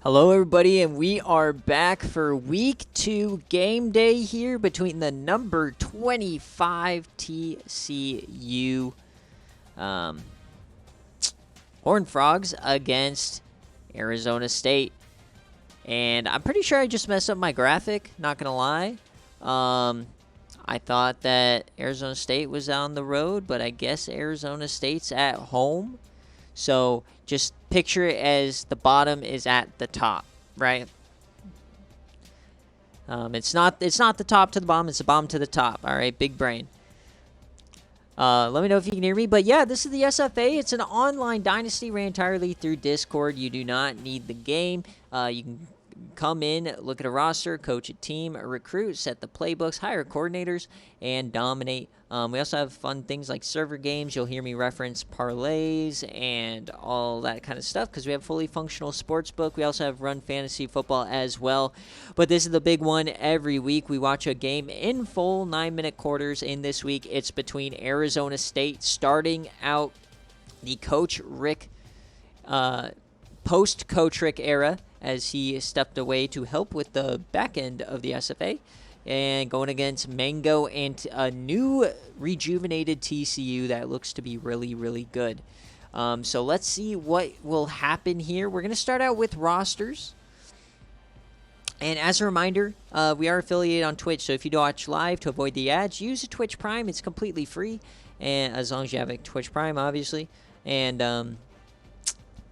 Hello, everybody, and we are back for week 2 game day here between the number 25 TCU Horned Frogs against Arizona State. And I'm pretty sure I just messed up my graphic, not going to lie. I thought that Arizona State was on the road, but I guess Arizona State's at home. So just picture it as the bottom is at the top, right? It's not the top to the bottom, it's the bottom to the top. All right, big brain. Let me know if you can hear me. But yeah, this is the SFA. It's an online dynasty ran entirely through Discord. You do not need the game. You can come in, look at a roster, coach a team, recruit, set the playbooks, hire coordinators, and dominate. We also have fun things like server games. You'll hear me reference parlays and all that kind of stuff because we have fully functional sportsbook. We also have run fantasy football as well. But this is the big one. Every week we watch a game in full 9-minute quarters. In this week, it's between Arizona State starting out the Coach Rick, post-Coach Rick era, as he stepped away to help with the back end of the SFA, and going against Mango and a new rejuvenated TCU that looks to be really, really good. So let's see what will happen here. We're going to start out with rosters. And as a reminder, we are affiliated on Twitch, so if you don't watch live to avoid the ads, use a Twitch Prime. It's completely free, and as long as you have a Twitch Prime, obviously. And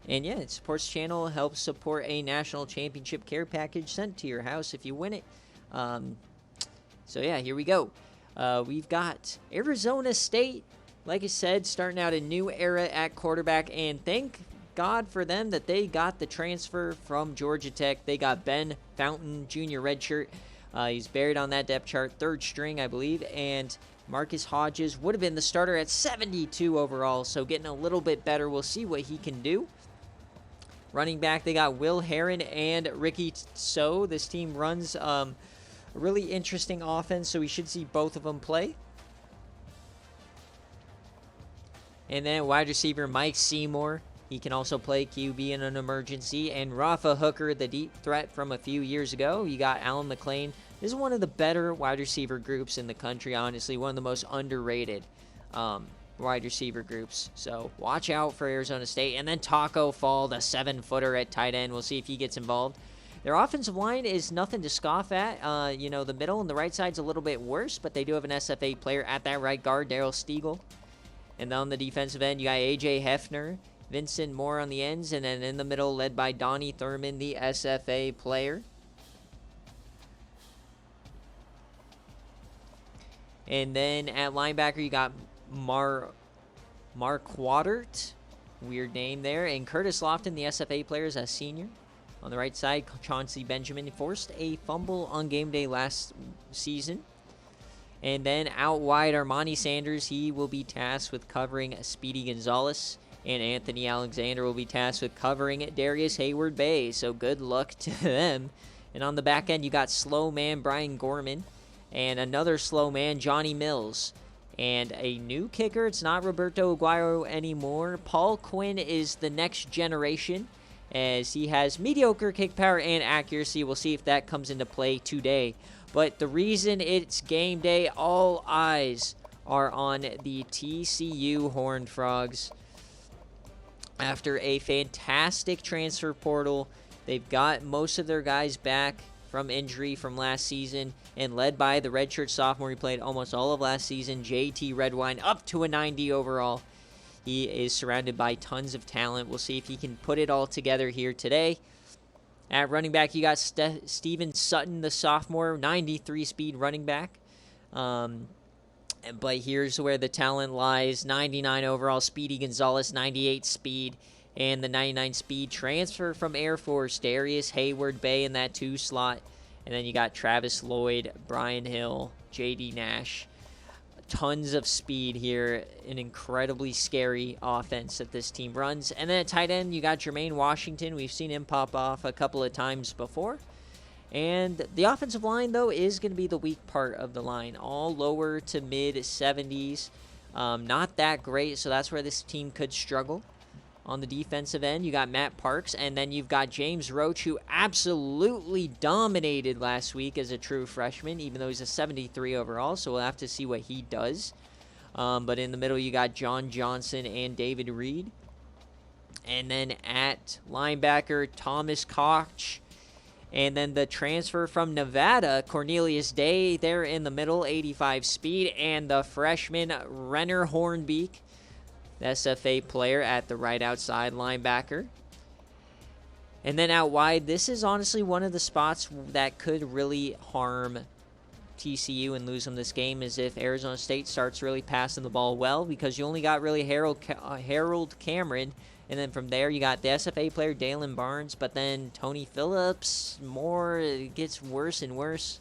yeah, it supports the channel, helps support a national championship care package sent to your house if you win it. So yeah, here we go. We've got Arizona State, like I said, starting out a new era at quarterback, and thank God for them that they got the transfer from Georgia Tech. They got Ben Fountain, Jr. redshirt. He's buried on that depth chart, third string, I believe, and Marcus Hodges would have been the starter at 72 overall, so getting a little bit better. We'll see what he can do. Running back, they got Will Heron and Ricky So. This team runs a really interesting offense, so we should see both of them play. And then wide receiver Mike Seymour. He can also play QB in an emergency. And Rafa Hooker, the deep threat from a few years ago. You got Alan McClain. This is one of the better wide receiver groups in the country, honestly. One of the most underrated wide receiver groups. So watch out for Arizona State. And then Taco Fall, the 7-footer at tight end. We'll see if he gets involved. Their offensive line is nothing to scoff at. The middle and the right side's a little bit worse, but they do have an SFA player at that right guard, Daryl Stiegel. And then on the defensive end, you got A.J. Hefner, Vincent Moore on the ends, and then in the middle, led by Donnie Thurman, the SFA player. And then at linebacker, you got Mark Watert, weird name there, and Curtis Lofton, the SFA players, as senior. On the right side, Chauncey Benjamin forced a fumble on game day last season. And then out wide, Armani Sanders, he will be tasked with covering Speedy Gonzalez, and Anthony Alexander will be tasked with covering Darius Hayward Bay, so good luck to them. And on the back end, you got slow man Brian Gorman, and another slow man, Johnny Mills. And a new kicker, it's not Roberto Aguayo anymore. Paul Quinn is the next generation, as he has mediocre kick power and accuracy. We'll see if that comes into play today. But the reason it's game day, all eyes are on the TCU Horned Frogs. After a fantastic transfer portal, they've got most of their guys back from injury from last season, and led by the redshirt sophomore. He played almost all of last season, JT Redwine, up to a 90 overall. He is surrounded by tons of talent. We'll see if he can put it all together here today. At running back, you got Steven Sutton, the sophomore, 93 speed running back. But here's where the talent lies. 99 overall, Speedy Gonzalez, 98 speed. And the 99 speed transfer from Air Force, Darius Hayward Bay in that 2 slot. And then you got Travis Lloyd, Brian Hill, J.D. Nash. Tons of speed here. An incredibly scary offense that this team runs. And then at tight end, you got Jermaine Washington. We've seen him pop off a couple of times before. And the offensive line, though, is going to be the weak part of the line. All lower to mid-70s. Not that great, so that's where this team could struggle. On the defensive end, you got Matt Parks, and then you've got James Roach, who absolutely dominated last week as a true freshman, even though he's a 73 overall, so we'll have to see what he does. But in the middle, you got John Johnson and David Reed. And then at linebacker, Thomas Koch. And then the transfer from Nevada, Cornelius Day, there in the middle, 85 speed. And the freshman, Renner Hornbeak, the SFA player at the right outside linebacker. And then out wide, this is honestly one of the spots that could really harm TCU and lose them this game, is if Arizona State starts really passing the ball well, because you only got really Harold Cameron, and then from there you got the SFA player Dalen Barnes, but then Tony Phillips, it gets worse and worse.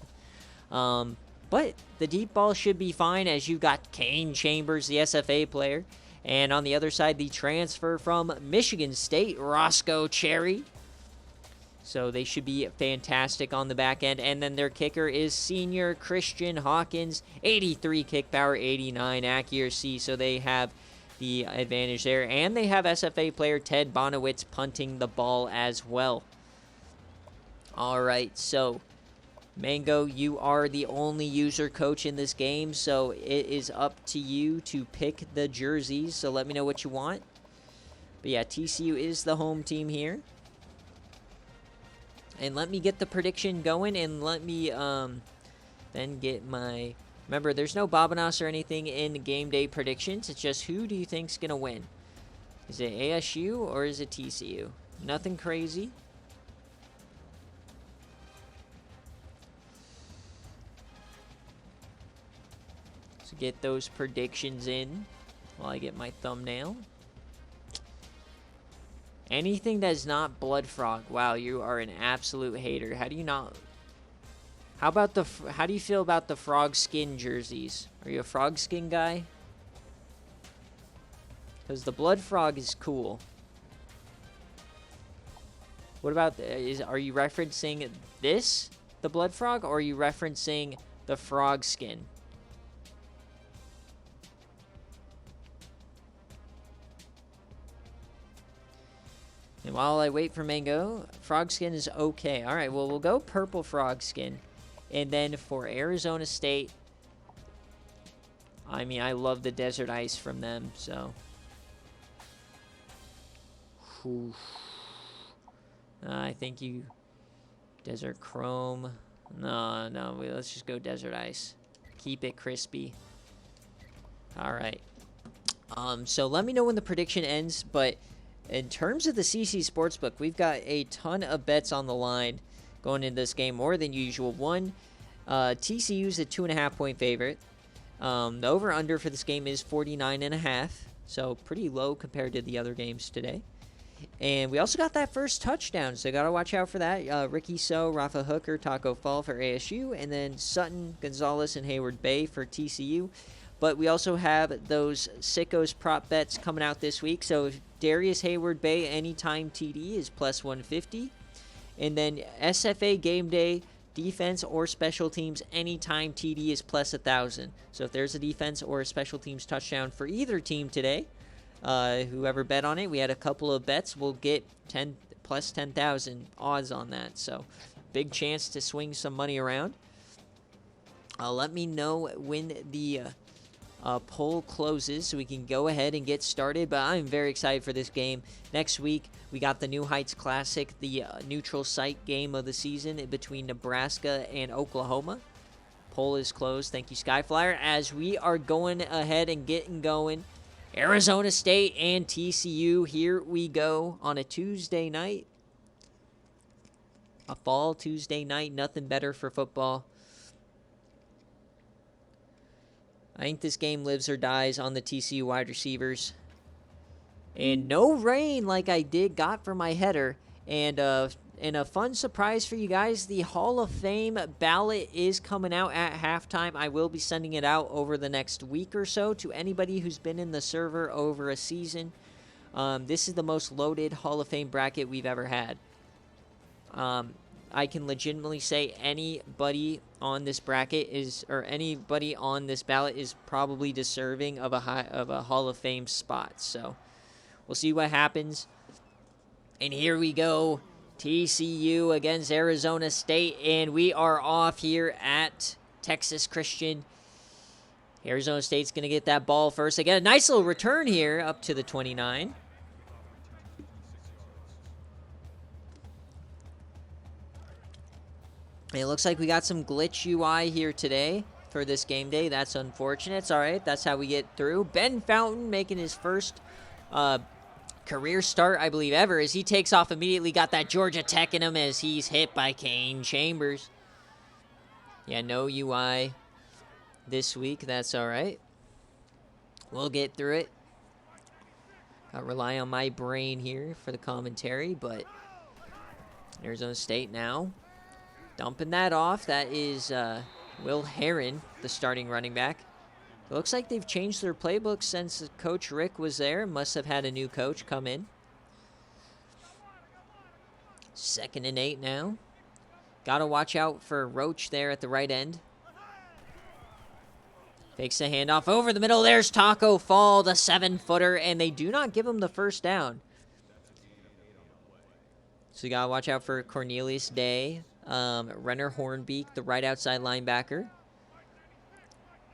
But the deep ball should be fine, as you got Kane Chambers, the SFA player, and on the other side, the transfer from Michigan State, Roscoe Cherry. So they should be fantastic on the back end. And then their kicker is senior Christian Hawkins, 83 kick power, 89 accuracy. So they have the advantage there. And they have SFA player Ted Bonowitz punting the ball as well. All right, so Mango, you are the only user coach in this game, so it is up to you to pick the jerseys. So let me know what you want. But yeah, TCU is the home team here. And let me get the prediction going, and let me then get my... Remember, there's no Bobanos or anything in game day predictions. It's just, who do you think's going to win? Is it ASU or is it TCU? Nothing crazy. So get those predictions in while I get my thumbnail. Anything that's not Blood Frog. Wow, you are an absolute hater. How do you not... How do you feel about the frog skin jerseys? Are you a frog skin guy? Because the Blood Frog is cool. What about... Are you referencing this, the Blood Frog, or are you referencing the frog skin? And while I wait for Mango, frog skin is okay. All right, well, we'll go purple frog skin. And then for Arizona State, I mean, I love the Desert Ice from them, so. I think you... Desert Chrome. No, let's just go Desert Ice. Keep it crispy. All right. So let me know when the prediction ends, but... In terms of the CC Sportsbook, we've got a ton of bets on the line going into this game, more than usual. TCU's a 2.5-point favorite. The over-under for this game is 49.5, so pretty low compared to the other games today. And we also got that first touchdown, so got to watch out for that. Ricky So, Rafa Hooker, Taco Fall for ASU, and then Sutton, Gonzalez, and Hayward Bay for TCU. But we also have those Sickos prop bets coming out this week. So Darius Hayward Bay anytime TD is plus 150. And then SFA Gameday defense or special teams anytime TD is plus 1,000. So if there's a defense or a special teams touchdown for either team today, whoever bet on it, we had a couple of bets, we'll get plus 10,000 odds on that. So big chance to swing some money around. Let me know when the... poll closes so we can go ahead and get started, but I'm very excited for this game. Next week, we got the New Heights Classic, the neutral site game of the season between Nebraska and Oklahoma. Poll is closed. Thank you, Skyflyer. As we are going ahead and getting going, Arizona State and TCU, here we go on a Tuesday night. A fall Tuesday night, nothing better for football. I think this game lives or dies on the TCU wide receivers. And no rain like I got for my header. And a fun surprise for you guys, the Hall of Fame ballot is coming out at halftime. I will be sending it out over the next week or so to anybody who's been in the server over a season. This is the most loaded Hall of Fame bracket we've ever had. I can legitimately say anybody on this bracket anybody on this ballot is probably deserving of a Hall of Fame spot. So We'll see what happens. And here we go. TCU against Arizona State. And we are off here at Texas Christian. Arizona State's going to get that ball first. They get a nice little return here up to the 29. It looks like we got some glitch UI here today for this game day. That's unfortunate. It's all right. That's how we get through. Ben Fountain making his first career start, I believe, ever, as he takes off immediately. Got that Georgia Tech in him as he's hit by Kane Chambers. Yeah, no UI this week. That's all right. We'll get through it. I'll rely on my brain here for the commentary, but Arizona State now dumping that off. That is Will Heron, the starting running back. It looks like they've changed their playbook since Coach Rick was there. Must have had a new coach come in. 2nd and 8 now. Got to watch out for Roach there at the right end. Fakes the handoff over the middle. There's Taco Fall, the 7-footer, and they do not give him the first down. So you got to watch out for Cornelius Day. Renner Hornbeak, the right outside linebacker.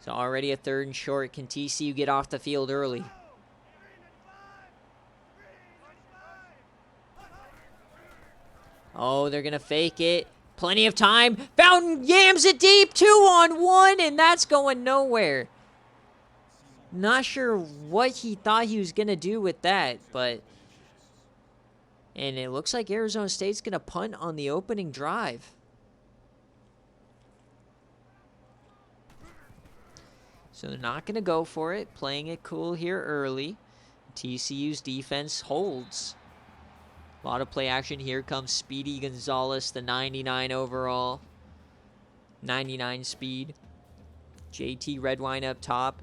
So already a 3rd and short. Can TCU get off the field early? Oh, they're going to fake it. Plenty of time. Fountain yams it deep. 2-on-1, and that's going nowhere. Not sure what he thought he was going to do with that, but... And it looks like Arizona State's going to punt on the opening drive. So they're not going to go for it. Playing it cool here early. TCU's defense holds. A lot of play action. Here comes Speedy Gonzalez, the 99 overall. 99 speed. JT Redwine up top.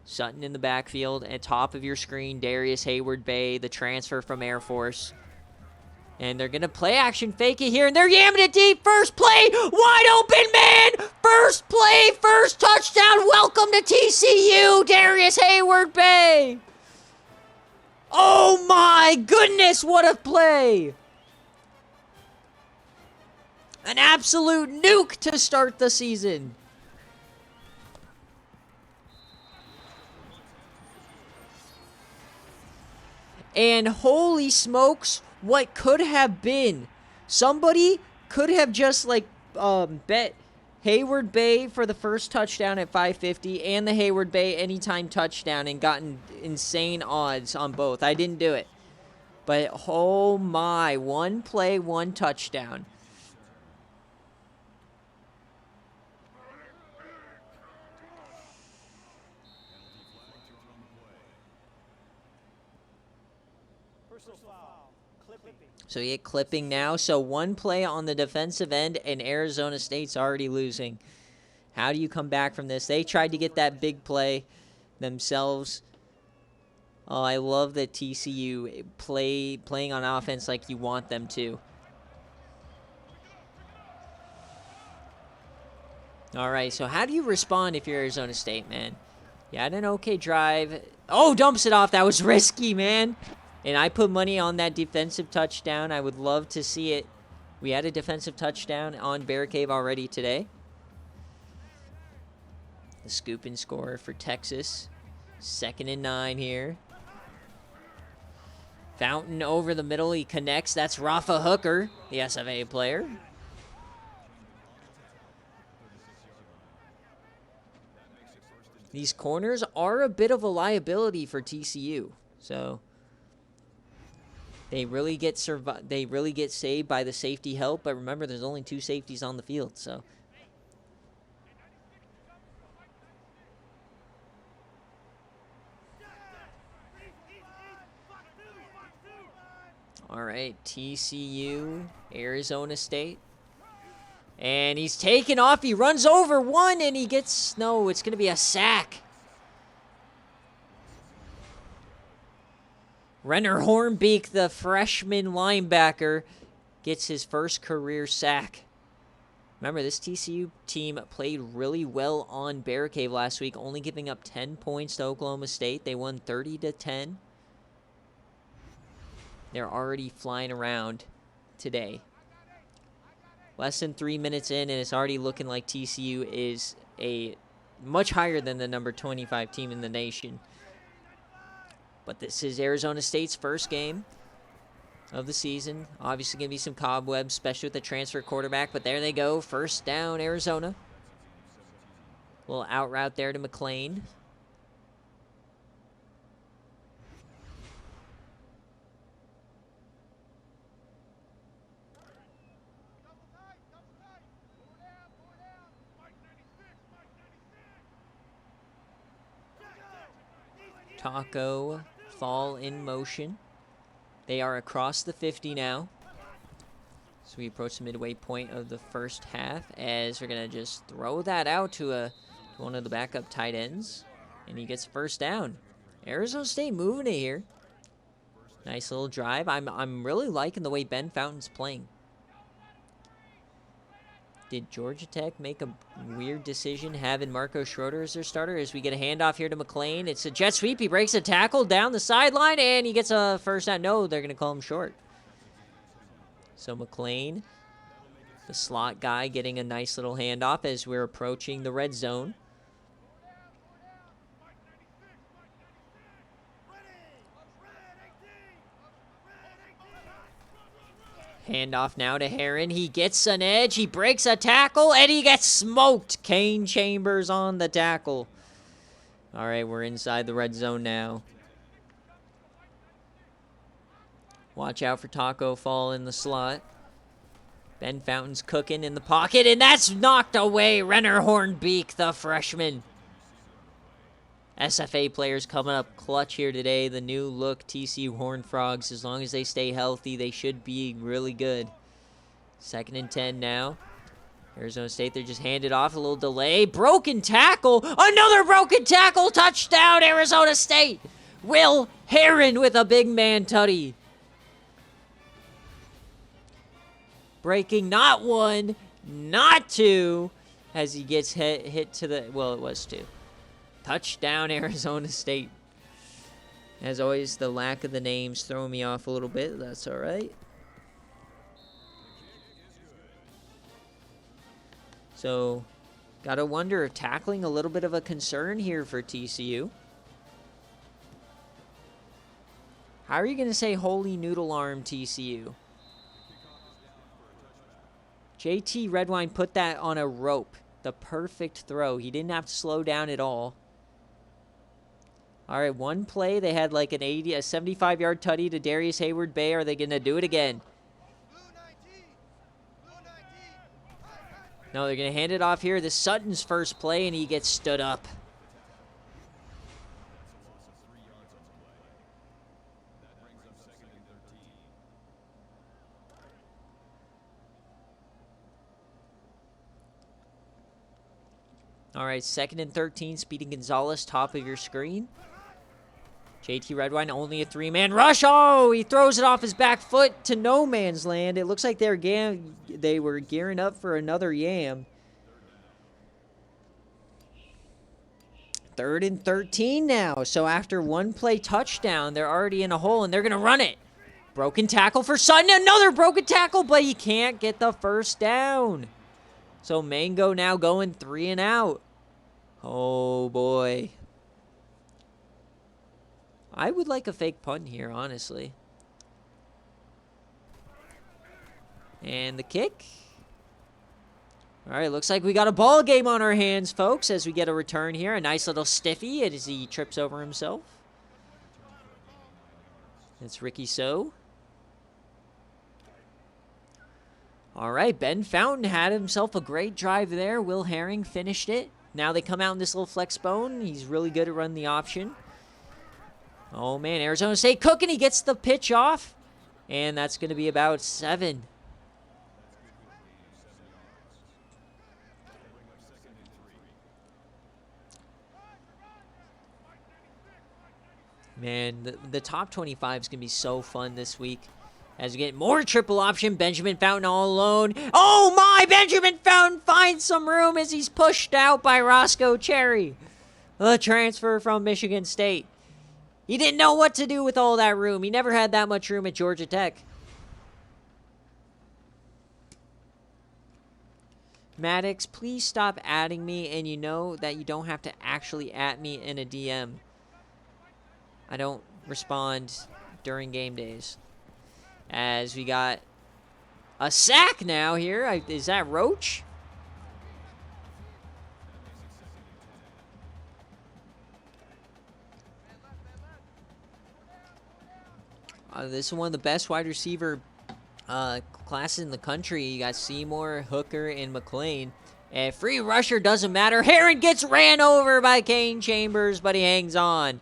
Sutton in the backfield. At top of your screen, Darius Hayward Bay, the transfer from Air Force. And they're going to play action, fake it here, and they're yamming it deep. First play, wide open, man. First play, first touchdown. Welcome to TCU, Darius Hayward Bay. Oh, my goodness, what a play. An absolute nuke to start the season. And holy smokes, what could have been. Somebody could have just, like, bet Hayward Bay for the first touchdown at 550 and the Hayward Bay anytime touchdown and gotten insane odds on both. I didn't do it. But, oh my, 1 play, 1 touchdown. So you get clipping now. So 1 play on the defensive end, and Arizona State's already losing. How do you come back from this? They tried to get that big play themselves. Oh, I love that TCU playing on offense like you want them to. All right, so how do you respond if you're Arizona State, man? You had an okay drive. Oh, dumps it off. That was risky, man. And I put money on that defensive touchdown. I would love to see it. We had a defensive touchdown on BearCave already today. The scoop and score for Texas. 2nd and 9 here. Fountain over the middle. He connects. That's Rafa Hooker, the SFA player. These corners are a bit of a liability for TCU. So... They really get saved by the safety help, but remember, there's only 2 safeties on the field, so. All right, TCU, Arizona State. And he's taken off. He runs over one, and he gets, no, it's going to be a sack. Renner Hornbeak, the freshman linebacker, gets his first career sack. Remember, this TCU team played really well on BearCave last week, only giving up 10 points to Oklahoma State. They won 30-10. They're already flying around today. Less than 3 minutes in, and it's already looking like TCU is a much higher than the number 25 team in the nation. But this is Arizona State's first game of the season. Obviously going to be some cobwebs, especially with the transfer quarterback. But there they go. First down, Arizona. Little out route there to McLean. Taco fall in motion. They are across the 50 now. So we approach the midway point of the first half as we're going to just throw that out to one of the backup tight ends. And he gets first down. Arizona State moving it here. Nice little drive. I'm really liking the way Ben Fountain's playing. Did Georgia Tech make a weird decision having Marco Schroeder as their starter? As we get a handoff here to McLean. It's a jet sweep. He breaks a tackle down the sideline, and he gets a first down. No, they're going to call him short. So McLean, the slot guy, getting a nice little handoff as we're approaching the red zone. Handoff now to Heron. He gets an edge. He breaks a tackle, and he gets smoked. Kane Chambers on the tackle. All right, we're inside the red zone now. Watch out for Taco fall in the slot. Ben Fountain's cooking in the pocket, and that's knocked away. Renner Hornbeak, the freshman. SFA players coming up clutch here today. The new look TCU Horned Frogs. As long as they stay healthy, they should be really good. 2nd and 10 now. Arizona State, they're just handed off. A little delay. Broken tackle. Another broken tackle. Touchdown, Arizona State. Will Heron with a big man tutty. Breaking not one, not two, as he gets hit to the, well, it was two. Touchdown, Arizona State. As always, the lack of the names throwing me off a little bit. That's all right. So, gotta wonder, tackling a little bit of a concern here for TCU. How are you going to say holy noodle arm TCU? JT Redwine put that on a rope. The perfect throw. He didn't have to slow down at all. All right, one play. They had like a 75-yard tutty to Darius Hayward Bay. Are they going to do it again? No, they're going to hand it off here. This is Sutton's first play, and he gets stood up. All right, 2nd and 13, Speedy Gonzalez, top of your screen. JT Redwine, only a 3-man rush. Oh, he throws it off his back foot to no man's land. It looks like they were gearing up for another yam. 3rd and 13 now. So after one play touchdown, they're already in a hole, and they're going to run it. Broken tackle for Sutton. Another broken tackle, but he can't get the first down. So Mango now going 3 and out. Oh, boy. I would like a fake punt here, honestly. And the kick. All right, looks like we got a ball game on our hands, folks, as we get a return here. A nice little stiffy as he trips over himself. It's Ricky So. All right, Ben Fountain had himself a great drive there. Will Herring finished it. Now they come out in this little flex bone. He's really good at running the option. Oh, man, Arizona State cooking. He gets the pitch off, and that's going to be about 7. Man, the top 25 is going to be so fun this week. As we get more triple option, Benjamin Fountain all alone. Oh my, Benjamin Fountain finds some room as he's pushed out by Roscoe Cherry, the transfer from Michigan State. He didn't know what to do with all that room. He never had that much room at Georgia Tech. Maddox, please stop adding me, and you know that you don't have to actually at me in a DM. I don't respond during game days. As we got a sack now here. Is that Roach? This is one of the best wide receiver classes in the country. You got Seymour, Hooker, and McLean. And free rusher doesn't matter. Heron gets ran over by Kane Chambers, but he hangs on.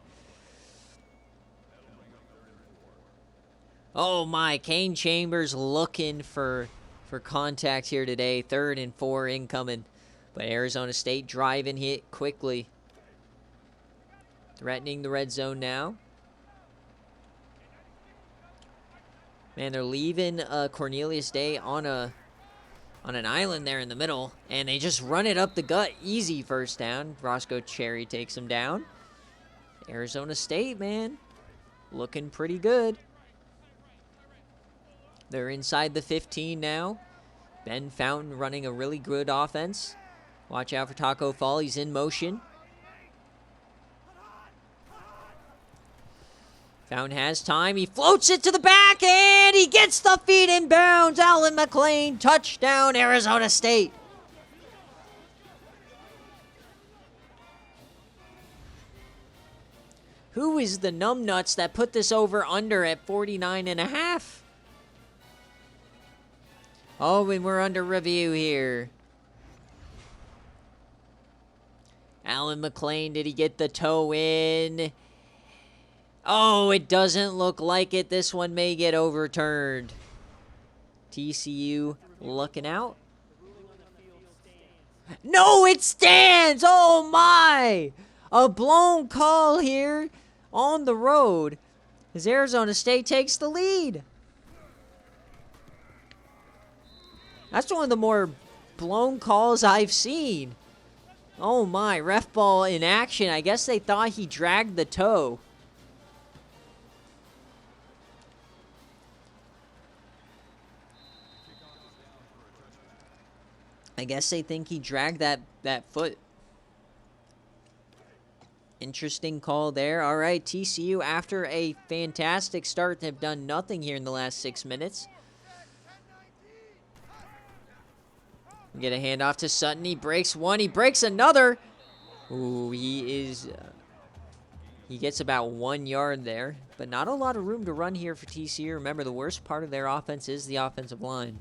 Oh my, Kane Chambers looking for contact here today. 3rd and 4 incoming. But Arizona State driving hit quickly. Threatening the red zone now. Man, they're leaving Cornelius Day on an island there in the middle, and they just run it up the gut. Easy first down. Roscoe Cherry takes him down. Arizona State, man, looking pretty good. They're inside the 15 now. Ben Fountain running a really good offense. Watch out for Taco Fall. He's in motion. Fountain has time. He floats it to the back, and he gets the feet in bounds. Alan McLean, touchdown, Arizona State. Who is the numbnuts that put this over under at 49.5? Oh, and we're under review here. Alan McLean, did he get the toe in? Oh, it doesn't look like it. This one may get overturned. TCU looking out. No, it stands! Oh, my! A blown call here on the road as Arizona State takes the lead. That's one of the more blown calls I've seen. Oh, my. Ref ball in action. I guess they thought he dragged the toe. I guess they think he dragged that foot. Interesting call there. All right, TCU, after a fantastic start, have done nothing here in the last 6 minutes. We get a handoff to Sutton. He breaks one. He breaks another. Ooh, he gets about 1 yard there, but not a lot of room to run here for TCU. Remember, the worst part of their offense is the offensive line.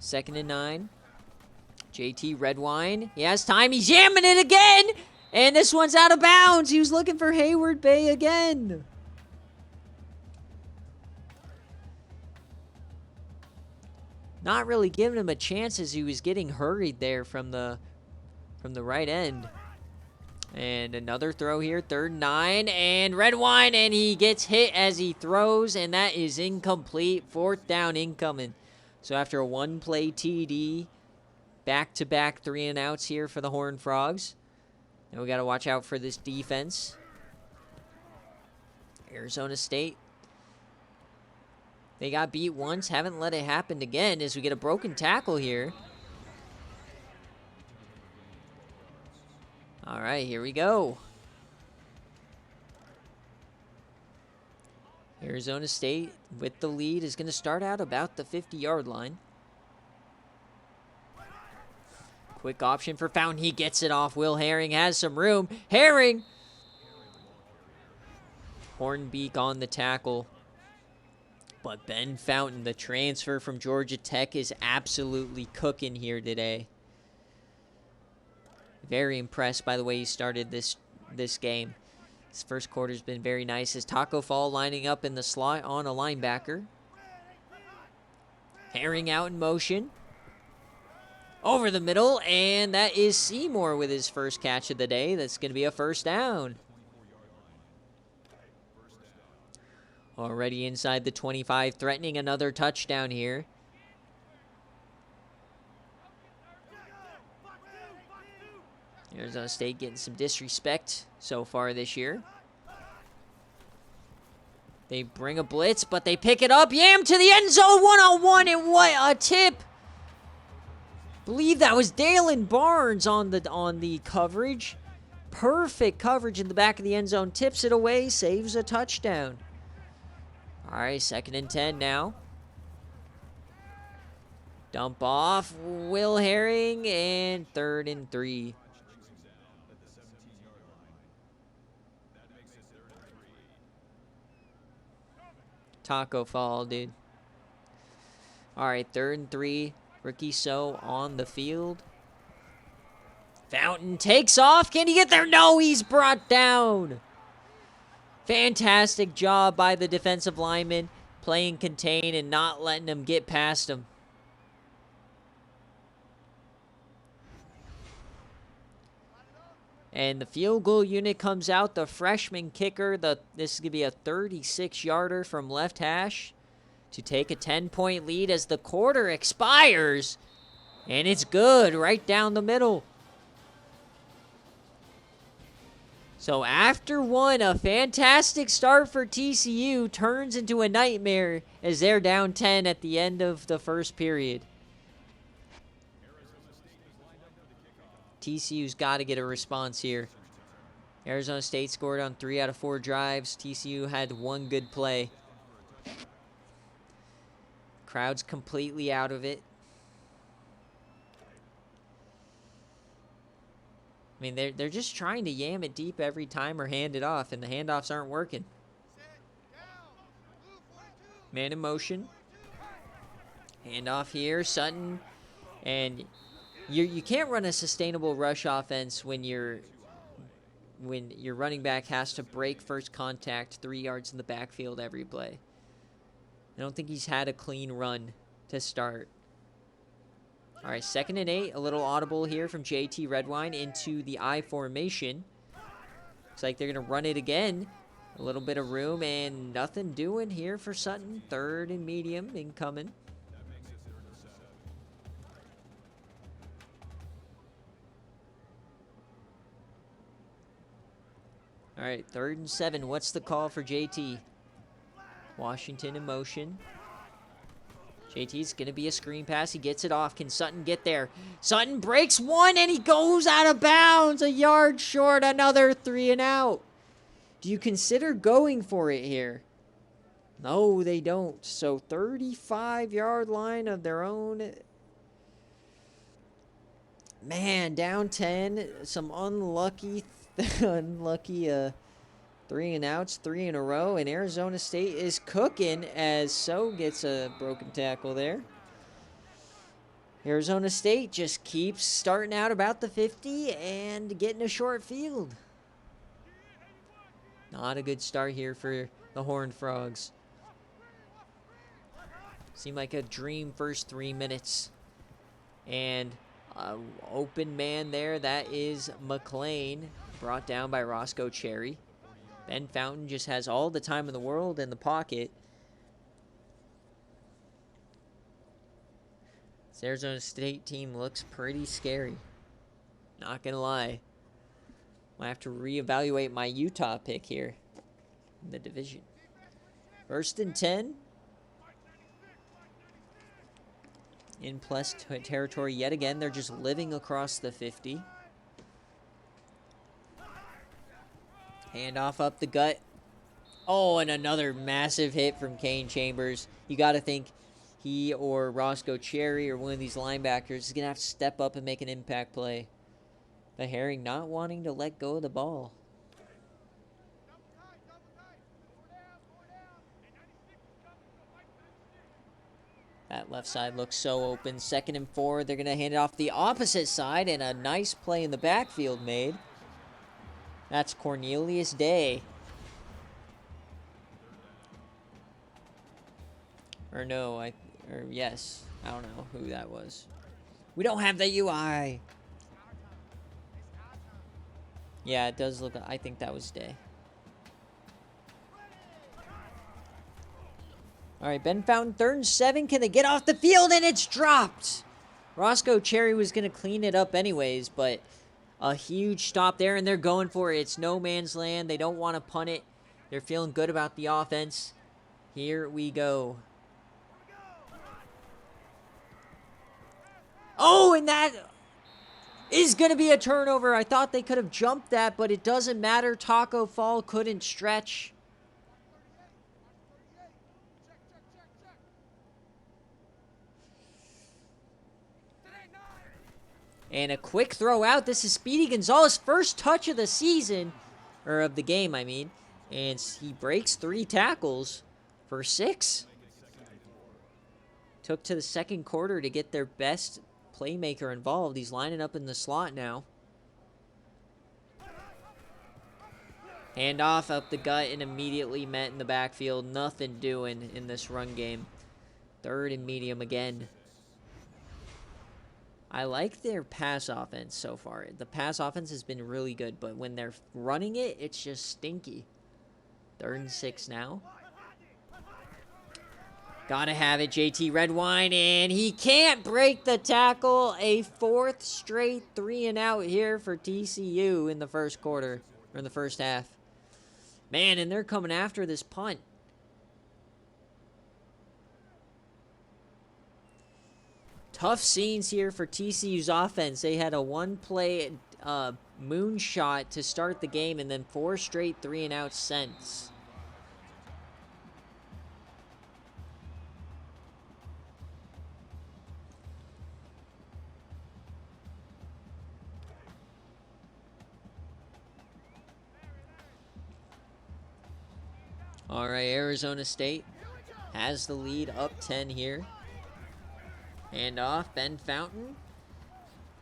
Second and 9. JT Redwine. He has time. He's jamming it again. And this one's out of bounds. He was looking for Hayward Bay again. Not really giving him a chance as he was getting hurried there from the right end. And another throw here. 3rd and 9. And Redwine. And he gets hit as he throws. And that is incomplete. 4th down incoming. So after a one-play TD, back-to-back 3-and-outs here for the Horned Frogs. Now we got to watch out for this defense. Arizona State. They got beat once, haven't let it happen again as we get a broken tackle here. All right, here we go. Arizona State, with the lead, is going to start out about the 50-yard line. Quick option for Fountain. He gets it off. Will Herring has some room. Herring! Hornbeak on the tackle. But Ben Fountain, the transfer from Georgia Tech, is absolutely cooking here today. Very impressed by the way he started this game. His first quarter's been very nice. His Taco Fall lining up in the slot on a linebacker. Herring out in motion. Over the middle, and that is Seymour with his first catch of the day. That's going to be a first down. Already inside the 25, threatening another touchdown here. Arizona State getting some disrespect so far this year. They bring a blitz, but they pick it up. Yam to the end zone, one-on-one, and what a tip! Believe that was Dalen Barnes on the coverage. Perfect coverage in the back of the end zone. Tips it away, saves a touchdown. All right, 2nd and 10 now. Dump off, Will Herring, and 3rd and 3. Taco fall, dude. All right, 3rd and 3. Ricky So on the field. Fountain takes off. Can he get there? No, he's brought down. Fantastic job by the defensive lineman playing contain and not letting him get past him. And the field goal unit comes out. The freshman kicker. This is going to be a 36-yarder from left hash to take a 10-point lead as the quarter expires. And it's good right down the middle. So after one, a fantastic start for TCU turns into a nightmare as they're down 10 at the end of the first period. TCU's got to get a response here. Arizona State scored on 3 out of 4 drives. TCU had 1 good play. Crowd's completely out of it. I mean, they're just trying to yam it deep every time or hand it off, and the handoffs aren't working. Man in motion. Handoff here, Sutton. And you can't run a sustainable rush offense when your running back has to break first contact 3 yards in the backfield every play. I don't think he's had a clean run to start. All right, 2nd and 8. A little audible here from JT Redwine into the I formation. Looks like they're going to run it again. A little bit of room and nothing doing here for Sutton. 3rd and medium incoming. All right, 3rd and 7. What's the call for JT? Washington in motion. JT's going to be a screen pass. He gets it off. Can Sutton get there? Sutton breaks one, and he goes out of bounds. A yard short. Another 3 and out. Do you consider going for it here? No, they don't. So 35-yard line of their own. Man, down 10. Some unlucky 3 and outs, 3 in a row, and Arizona State is cooking as So gets a broken tackle there. Arizona State just keeps starting out about the 50 and getting a short field. Not a good start here for the Horned Frogs. Seemed like a dream first 3 minutes. And open man there, that is McLean, brought down by Roscoe Cherry. Ben Fountain just has all the time in the world in the pocket. This Arizona State team looks pretty scary. Not going to lie. Might have to reevaluate my Utah pick here in the division. 1st and 10. In plus territory yet again. They're just living across the 50. Handoff up the gut. Oh, and another massive hit from Kane Chambers. You got to think he or Roscoe Cherry or one of these linebackers is going to have to step up and make an impact play. The Herring not wanting to let go of the ball. That left side looks so open. 2nd and 4. They're going to hand it off the opposite side, and a nice play in the backfield made. That's Cornelius Day. Or no, yes. I don't know who that was. We don't have the UI. Yeah, it does look, I think that was Day. All right, Ben Fountain, 3rd and 7. Can they get off the field? And it's dropped. Roscoe Cherry was going to clean it up anyways, but A huge stop there, and they're going for it. It's no man's land. They don't want to punt it. They're feeling good about the offense. Here we go. Oh, and that is going to be a turnover. I thought they could have jumped that, but it doesn't matter. Taco Fall couldn't stretch. And a quick throw out. This is Speedy Gonzalez, first touch of the season, or of the game, I mean. And he breaks 3 tackles for 6. Took to the second quarter to get their best playmaker involved. He's lining up in the slot now. Handoff up the gut and immediately met in the backfield. Nothing doing in this run game. 3rd and medium again. I like their pass offense so far. The pass offense has been really good, but when they're running it, it's just stinky. 3rd and 6 now. Gotta have it, JT Redwine, and he can't break the tackle. A 4th straight 3 and out here for TCU in the first quarter, or in the first half. Man, and they're coming after this punt. Tough scenes here for TCU's offense. They had a 1-play moonshot to start the game, and then 4 straight 3 and out since. All right, Arizona State has the lead, up 10 here. Hand off, Ben Fountain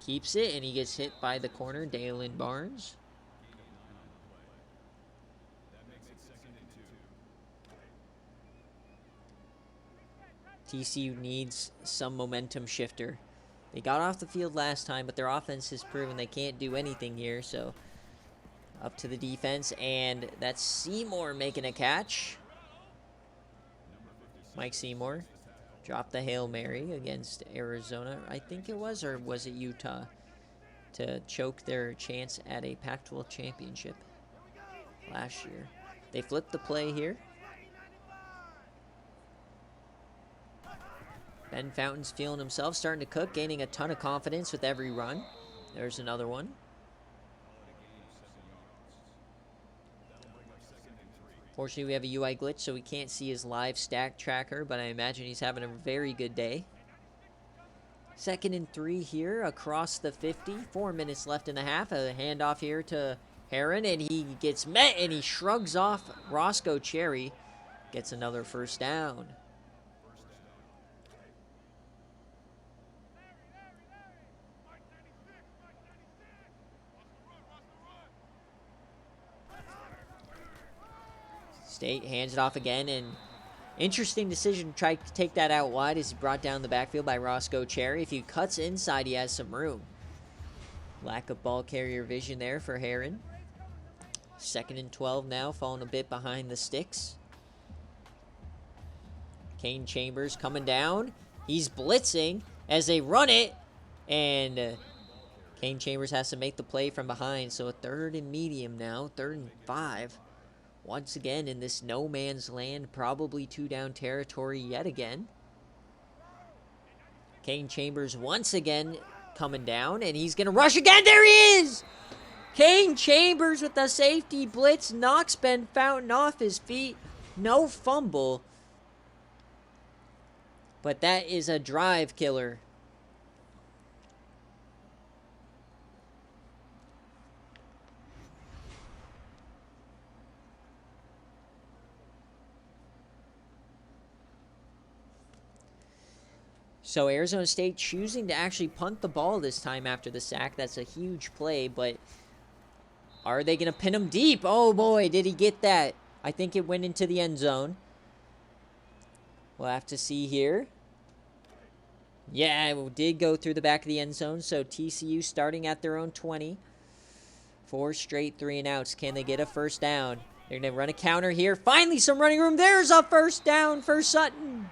keeps it, and he gets hit by the corner, Dalen Barnes. TCU needs some momentum shifter. They got off the field last time, but their offense has proven they can't do anything here, so up to the defense, and that's Seymour making a catch. Mike Seymour dropped the Hail Mary against Arizona, I think it was, or was it Utah, to choke their chance at a Pac-12 championship last year. They flipped the play here. Ben Fountain's feeling himself, starting to cook, gaining a ton of confidence with every run. There's another one. Fortunately, we have a UI glitch, so we can't see his live stack tracker, but I imagine he's having a very good day. 2nd and 3 here across the 50. 4 minutes left in the half. A handoff here to Heron, and he gets met, and he shrugs off Roscoe Cherry. Gets another first down. State hands it off again, and interesting decision to try to take that out wide as he brought down the backfield by Roscoe Cherry. If he cuts inside, he has some room. Lack of ball carrier vision there for Heron. 2nd and 12 now, falling a bit behind the sticks. Kane Chambers coming down. He's blitzing as they run it, and Kane Chambers has to make the play from behind, so a 3rd and medium now, 3rd and 5. Once again in this no man's land, probably 2-down territory yet again. Kane Chambers once again coming down, and he's going to rush again. There he is! Kane Chambers with the safety blitz knocks Ben Fountain off his feet. No fumble. But that is a drive killer. So Arizona State choosing to actually punt the ball this time after the sack. That's a huge play, but are they going to pin him deep? Oh boy, did he get that. I think it went into the end zone. We'll have to see here. Yeah, it did go through the back of the end zone, so TCU starting at their own 20. 4 straight 3 and outs. Can they get a first down? They're going to run a counter here. Finally, some running room. There's a first down for Sutton.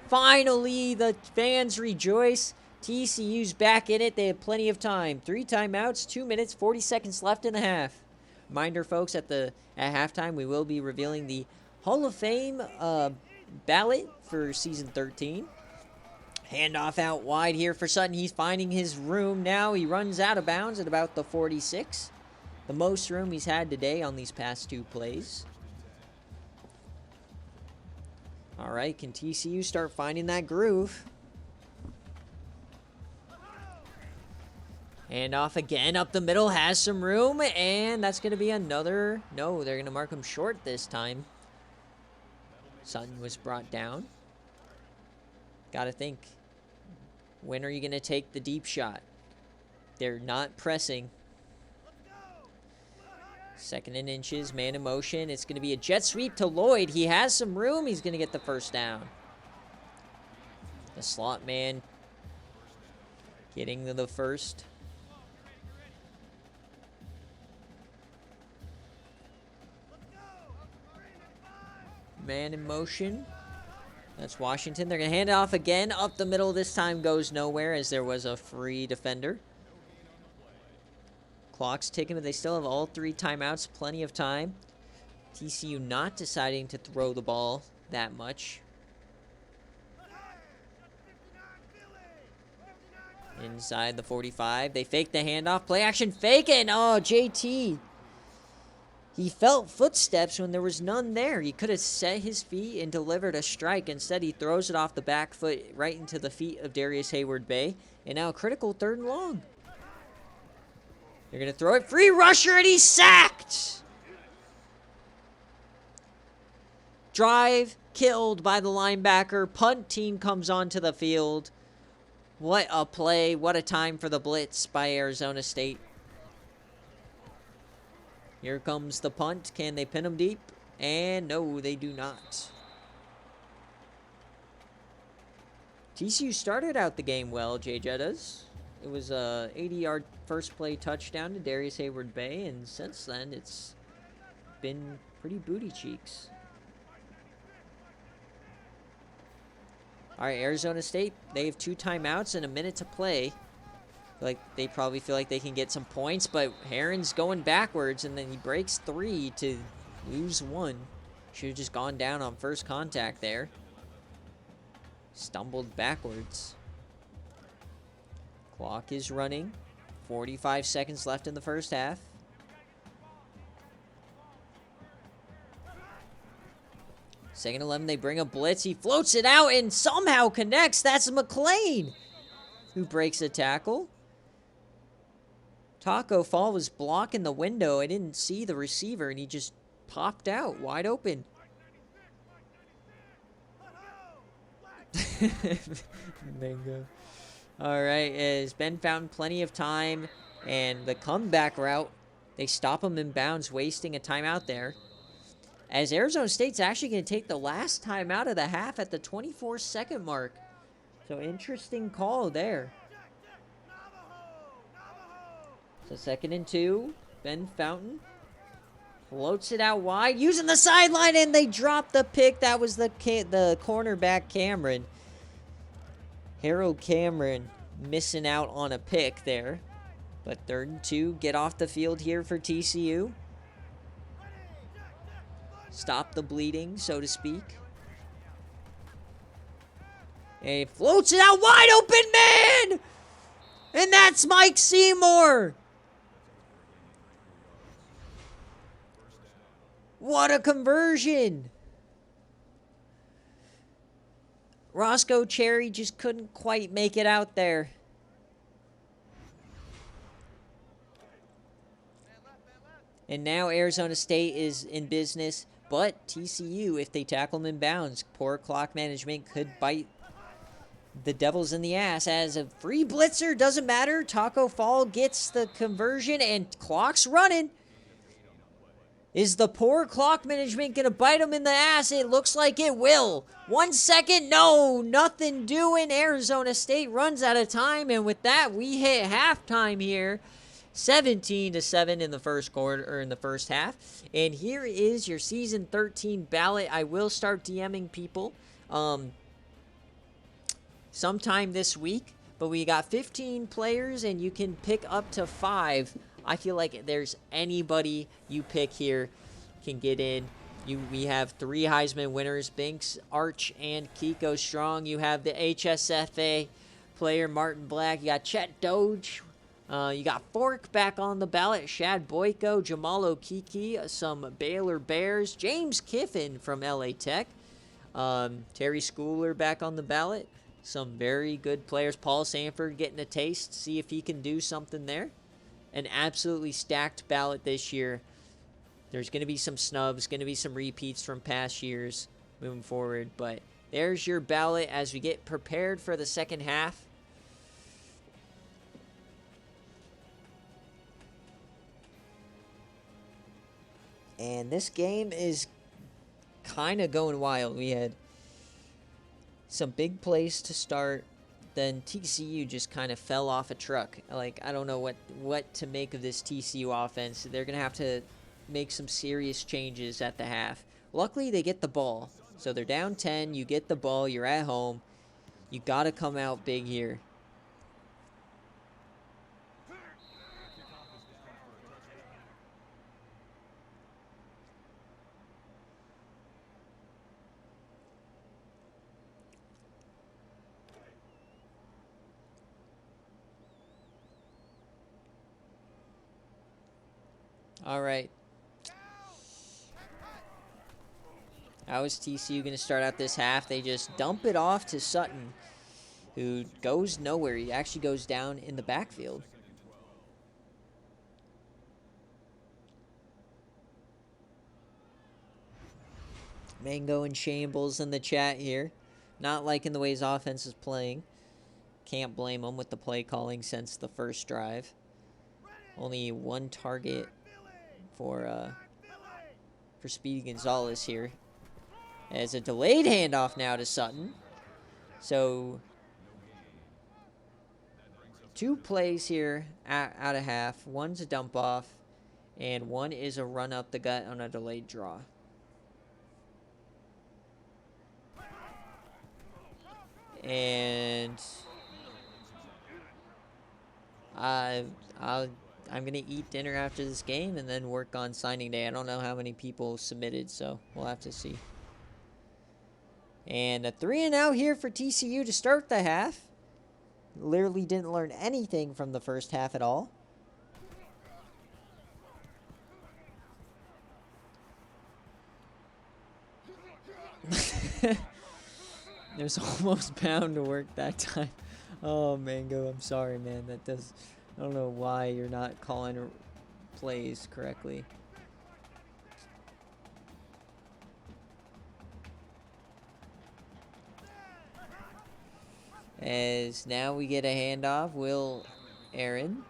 Finally, the fans rejoice. TCU's back in it. They have plenty of time. 3 timeouts, 2 minutes, 40 seconds left in the half. Reminder, folks, at halftime, we will be revealing the Hall of Fame ballot for Season 13. Handoff out wide here for Sutton. He's finding his room now. He runs out of bounds at about the 46. The most room he's had today on these past 2 plays. All right, can TCU start finding that groove? Handoff again up the middle, has some room, and that's going to be another... No, they're going to mark him short this time. Sutton was brought down. Got to think, when are you going to take the deep shot? They're not pressing. 2nd and inches, man in motion. It's going to be a jet sweep to Lloyd. He has some room. He's going to get the first down. The slot man getting to the first. Man in motion. That's Washington. They're going to hand it off again. Up the middle this time goes nowhere as there was a free defender. Clock's ticking, but they still have all 3 timeouts. Plenty of time. TCU not deciding to throw the ball that much. Inside the 45. They fake the handoff. Play action faking. Oh, JT. He felt footsteps when there was none there. He could have set his feet and delivered a strike. Instead, he throws it off the back foot right into the feet of Darius Hayward-Bay. And now a critical 3rd and long. They're going to throw it. Free rusher, and he's sacked. Drive killed by the linebacker. Punt team comes onto the field. What a play. What a time for the blitz by Arizona State. Here comes the punt. Can they pin him deep? And no, they do not. TCU started out the game well, Jay Jettas. It was a 80-yard first play touchdown to Darius Hayward-Bay, and since then it's been pretty booty cheeks. All right, Arizona State, they have 2 timeouts and a minute to play. Like they probably feel like they can get some points, but Herron's going backwards, and then he breaks 3 to lose 1. Should have just gone down on first contact there. Stumbled backwards. Clock is running. 45 seconds left in the first half. Second 11, they bring a blitz. He floats it out and somehow connects. That's McLean who breaks a tackle. Taco Fall was blocking the window. I didn't see the receiver, and he just popped out wide open. Mango. All right, as Ben found plenty of time, and the comeback route, they stop him in bounds, wasting a timeout there. As Arizona State's actually going to take the last time out of the half at the 24-second mark. So interesting call there. So 2nd and 2. Ben Fountain floats it out wide, using the sideline, and they drop the pick. That was the cornerback Cameron. Harold Cameron missing out on a pick there. But 3rd and 2, get off the field here for TCU. Stop the bleeding, so to speak. And he floats it out wide open, man! And that's Mike Seymour! What a conversion! Roscoe Cherry just couldn't quite make it out there. And now Arizona State is in business, but TCU, if they tackle them in bounds, poor clock management could bite the Devils in the ass. As a free blitzer, doesn't matter. Taco Fall gets the conversion, and clock's running. Is the poor clock management going to bite them in the ass? It looks like it will. 1 second, no, nothing doing. Arizona State runs out of time, and with that, we hit halftime here. 17-7 in the first quarter, or in the first half. And here is your season 13 ballot. I will start DMing people sometime this week, but we got 15 players and you can pick up to 5. I feel like there's anybody you pick here can get in. We have 3 Heisman winners, Binks, Arch, and Kiko Strong. You have the HSFA player, Martin Black. You got Chet Doge. You got Fork back on the ballot, Shad Boyko, Jamal Okiki, some Baylor Bears, James Kiffin from LA Tech, Terry Schooler back on the ballot. Some very good players. Paul Sanford getting a taste, see if he can do something there. An absolutely stacked ballot this year. There's going to be some snubs, going to be some repeats from past years moving forward. But there's your ballot as we get prepared for the second half. And this game is kind of going wild. We had some big plays to start. Then TCU just kind of fell off a truck. Like, I don't know what to make of this TCU offense. They're going to have to make some serious changes at the half. Luckily, they get the ball. So they're down 10. You get the ball. You're at home. You got to come out big here. All right. How is TCU going to start out this half? They just dump it off to Sutton, who goes nowhere. He actually goes down in the backfield. Mango and Shambles in the chat here. Not liking the way his offense is playing. Can't blame him with the play calling since the first drive. Only 1 target for Speedy Gonzalez here. As a delayed handoff now to Sutton. So 2 plays here out of half. 1's a dump off, and 1 is a run up the gut on a delayed draw. And I'm going to eat dinner after this game and then work on signing day. I don't know how many people submitted, so we'll have to see. And a 3-and-out here for TCU to start the half. Literally didn't learn anything from the first half at all. It was almost bound to work that time. Oh, Mango, I'm sorry, man. I don't know why you're not calling plays correctly. As now we get a handoff, Will Aaron.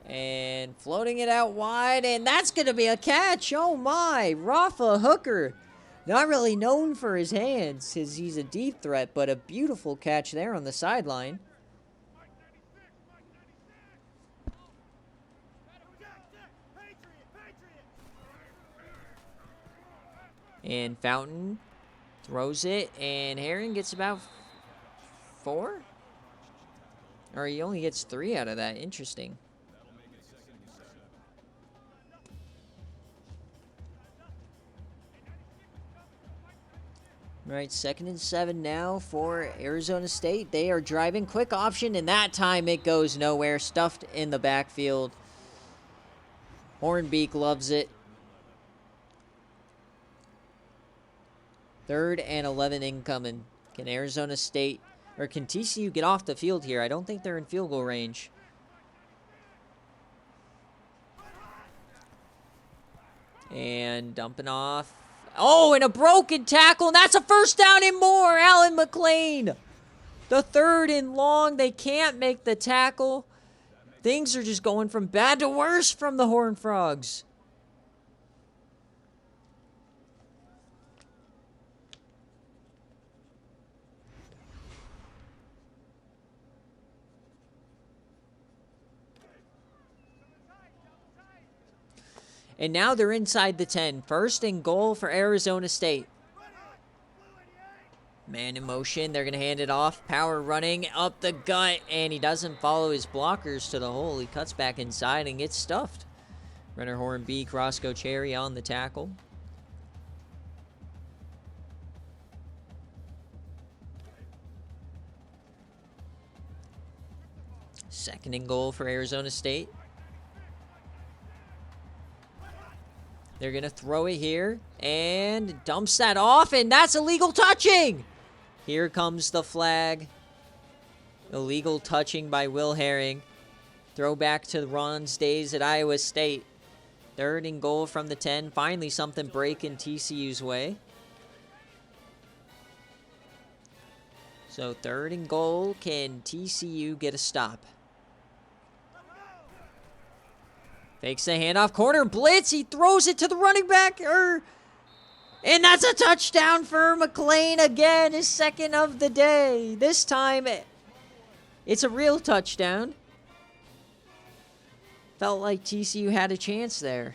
And floating it out wide, and that's going to be a catch. Oh my, Rafa Hooker. Not really known for his hands, because he's a deep threat, but a beautiful catch there on the sideline. And Fountain throws it, and Herring gets about 4? Or he only gets 3 out of that. Interesting. All right, 2nd and 7 now for Arizona State. They are driving. Quick option, and that time it goes nowhere. Stuffed in the backfield. Hornbeak loves it. 3rd and 11 incoming. Can Arizona State, or can TCU get off the field here? I don't think they're in field goal range. And dumping off. Oh, and a broken tackle, and that's a 1st down and more. Alan McLean. The 3rd and long. They can't make the tackle. Things are just going from bad to worse from the Horned Frogs. And now they're inside the 10. First and goal for Arizona State. Man in motion. They're going to hand it off. Power running up the gut. And he doesn't follow his blockers to the hole. He cuts back inside and gets stuffed. Renner Hornbeek, Roscoe Cherry on the tackle. Second and goal for Arizona State. They're going to throw it here and dumps that off, and that's illegal touching. Here comes the flag. Illegal touching by Will Herring. Throwback to Ron's days at Iowa State. Third and goal from the 10. Finally something breaking TCU's way. So third and goal. Can TCU get a stop? Fakes the handoff. Corner blitz. He throws it to the running back. And that's a touchdown for McLean again. His second of the day. This time, it's a real touchdown. Felt like TCU had a chance there.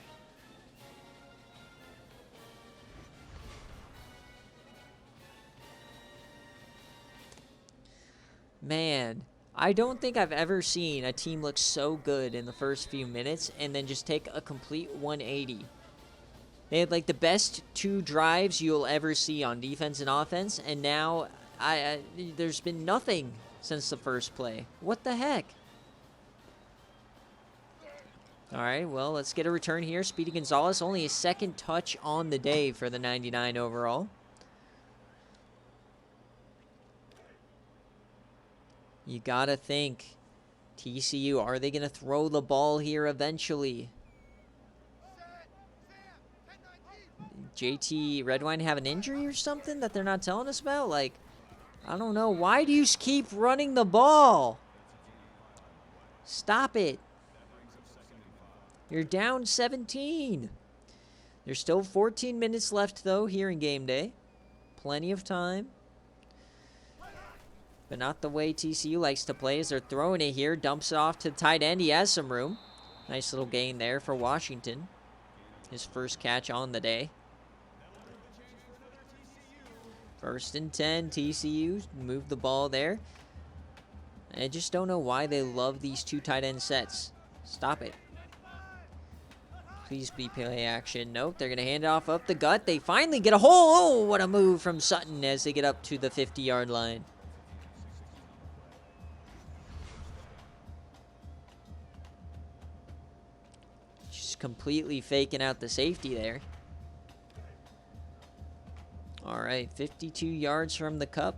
Man, I don't think I've ever seen a team look so good in the first few minutes and then just take a complete 180. They had like the best 2 drives you'll ever see on defense and offense, and now there's been nothing since the first play. What the heck? All right, well, let's get a return here. Speedy Gonzalez, only his second touch on the day for the 99 overall. You got to think, TCU, are they going to throw the ball here eventually? JT Redwine have an injury or something that they're not telling us about? Like, I don't know. Why do you keep running the ball? Stop it. You're down 17. There's still 14 minutes left, though, here in game day. Plenty of time. But not the way TCU likes to play as they're throwing it here. Dumps it off to the tight end. He has some room. Nice little gain there for Washington. His first catch on the day. First and 10, TCU. Move the ball there. I just don't know why they love these 2 tight end sets. Stop it. Please be play action. Nope, they're going to hand it off up the gut. They finally get a hole. Oh, what a move from Sutton as they get up to the 50-yard line. Just completely faking out the safety there. All right, 52 yards from the cup.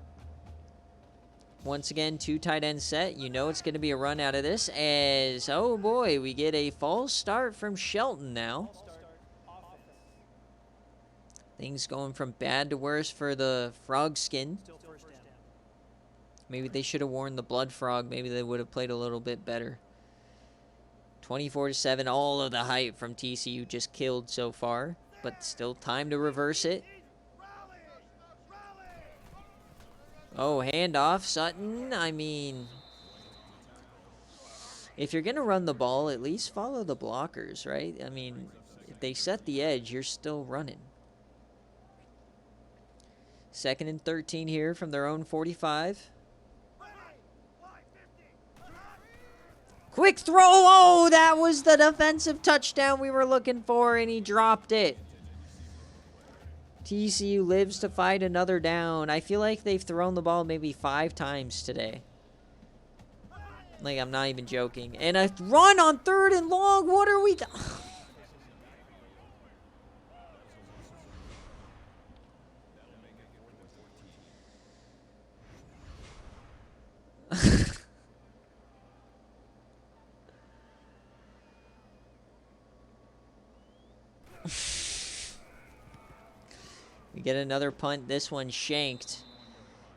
Once again, 2 tight end set. You know it's going to be a run out of this as, oh boy, we get a false start from Shelton now. Things going from bad to worse for the frog skin. Maybe they should have worn the blood frog. Maybe they would have played a little bit better. 24-7, all of the hype from TCU just killed so far. But still time to reverse it. Oh, handoff, Sutton. I mean, if you're going to run the ball, at least follow the blockers, right? I mean, if they set the edge, you're still running. Second and 13 here from their own 45. Quick throw. Oh, that was the defensive touchdown we were looking for, and he dropped it. TCU lives to fight another down. I feel like they've thrown the ball maybe 5 times today. Like, I'm not even joking. And a run on 3rd and long. What are we doing? We get another punt. This one shanked.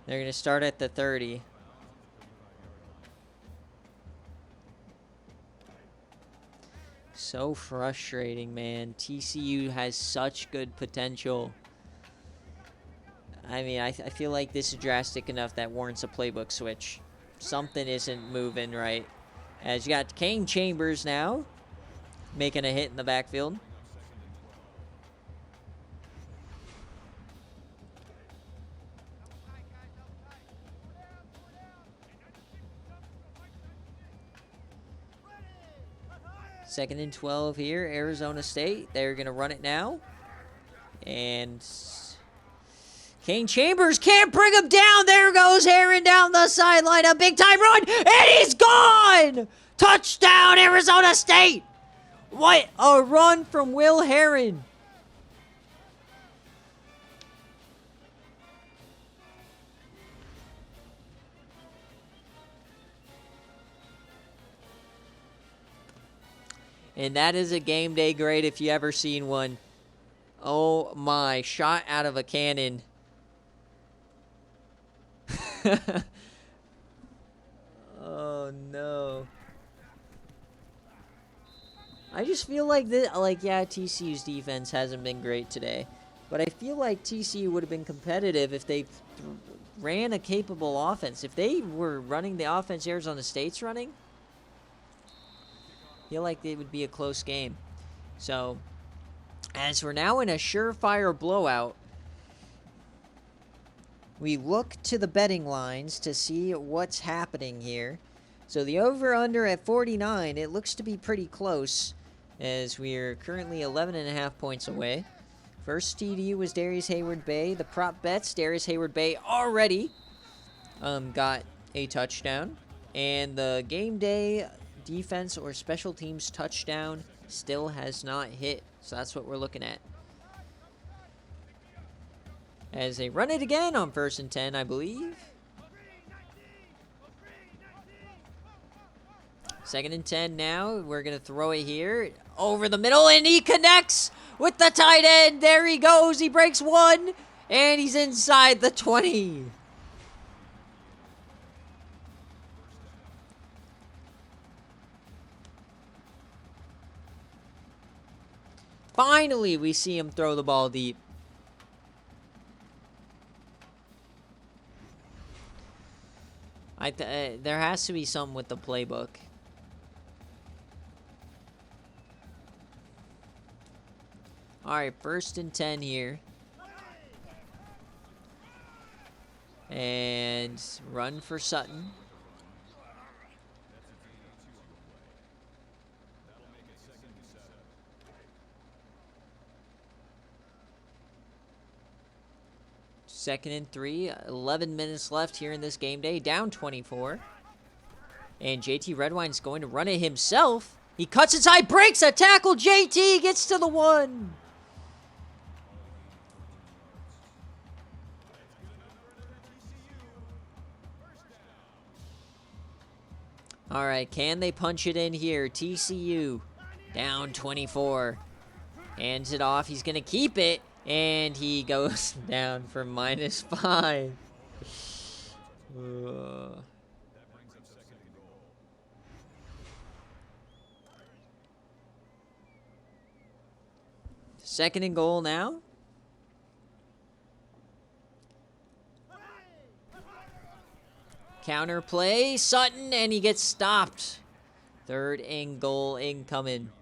They're going to start at the 30. So frustrating, man. TCU has such good potential. I mean, I feel like this is drastic enough that warrants a playbook switch. Something isn't moving right. As you got Kane Chambers now making a hit in the backfield. 2nd and 12 here, Arizona State. They're going to run it now. And Kane Chambers can't bring him down. There goes Heron down the sideline. A big-time run, and he's gone! Touchdown, Arizona State! What a run from Will Heron. And that is a game day grade if you ever seen one. Oh my, shot out of a cannon. Oh no. I just feel like yeah, TCU's defense hasn't been great today, but I feel like TCU would have been competitive if they ran a capable offense. If they were running the offense Arizona State's running, I feel like it would be a close game. So, as we're now in a surefire blowout, we look to the betting lines to see what's happening here. So the over-under at 49, it looks to be pretty close, as we are currently 11.5 points away. First TDU was Darius Hayward-Bay. The prop bets, Darius Hayward-Bay already got a touchdown. And the game day defense or special teams touchdown still has not hit. So that's what we're looking at. As they run it again on 1st and 10, I believe. 2nd and 10 now. We're going to throw it here over the middle, and he connects with the tight end. There he goes. He breaks one, and he's inside the 20. Finally, we see him throw the ball deep. There has to be something with the playbook. All right, 1st and 10 here. And run for Sutton. Second and 3, 11 minutes left here in this game day, down 24. And JT Redwine's going to run it himself. He cuts inside, breaks a tackle. JT gets to the 1. All right, can they punch it in here? TCU down 24. Hands it off. He's going to keep it. And he goes down for -5. Second and goal now. Counter play, Sutton, and he gets stopped. 3rd and goal incoming.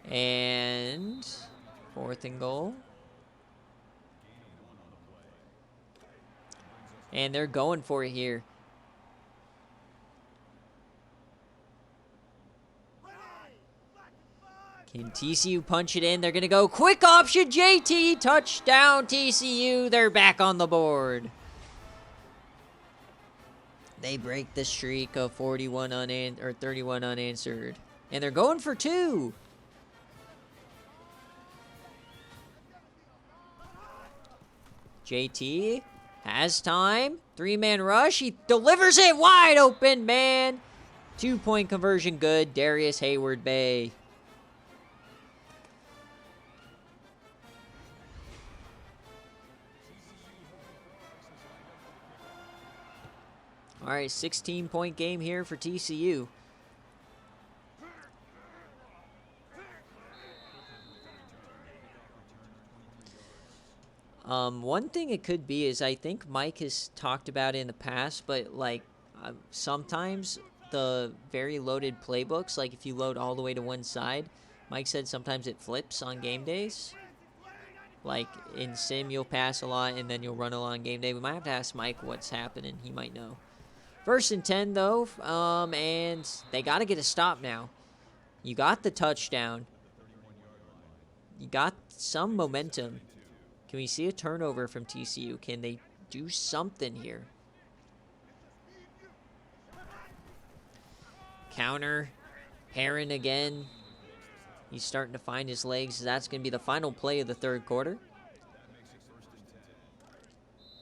And 4th and goal. And they're going for it here. Can TCU punch it in? They're going to go quick option. JT, touchdown TCU. They're back on the board. They break the streak of 31 31 unanswered. And they're going for 2. JT has time. 3-man rush. He delivers it wide open, man. 2-point conversion good. Darius Hayward-Bay. All right, 16-point game here for TCU. One thing it could be is I think Mike has talked about it in the past, but like sometimes the very loaded playbooks, like if you load all the way to one side, Mike said sometimes it flips on game days. Like in sim, you'll pass a lot and then you'll run a lot on game day. We might have to ask Mike what's happening. He might know. 1st and 10 though, and they got to get a stop now. You got the touchdown. You got some momentum. Can we see a turnover from TCU? Can they do something here? Counter. Heron again. He's starting to find his legs. That's going to be the final play of the 3rd quarter.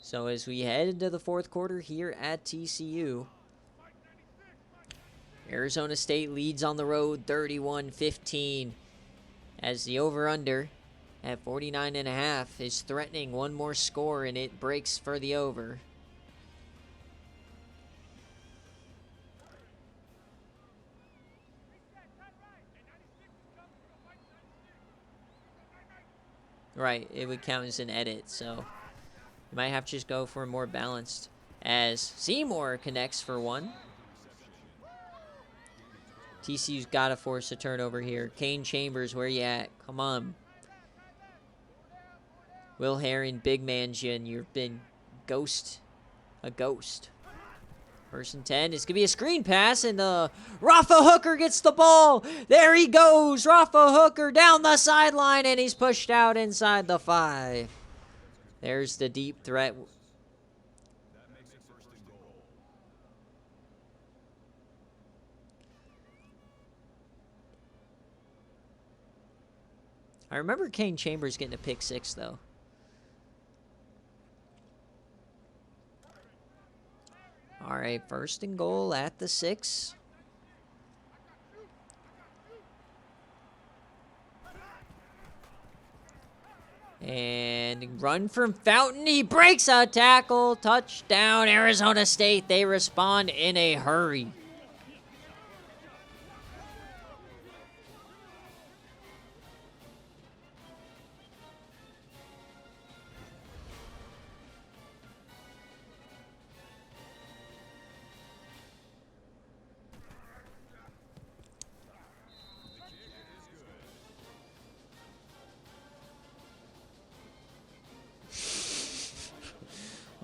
So as we head into the 4th quarter here at TCU, Arizona State leads on the road 31-15 as the over-under at 49.5 is threatening one more score, and it breaks for the over. Right, it would count as an edit, so you might have to just go for a more balanced. As Seymour connects for one. TCU's got to force a turnover here. Kane Chambers, where you at? Come on. Will Herring, big man, Jin. You've been a ghost. 1st and 10. It's going to be a screen pass, and Rafa Hooker gets the ball. There he goes. Rafa Hooker down the sideline, and he's pushed out inside the 5. There's the deep threat. I remember Kane Chambers getting a pick 6, though. All right, 1st and goal at the 6. And run from Fountain. He breaks a tackle. Touchdown, Arizona State. They respond in a hurry.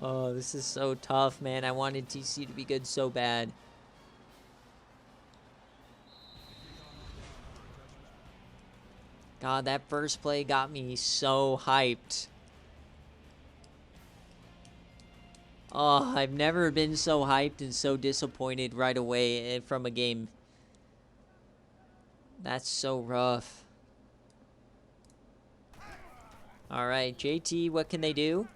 Oh, this is so tough, man. I wanted TC to be good so bad. God, that first play got me so hyped. Oh, I've never been so hyped and so disappointed right away from a game. That's so rough. All right, JT, what can they do?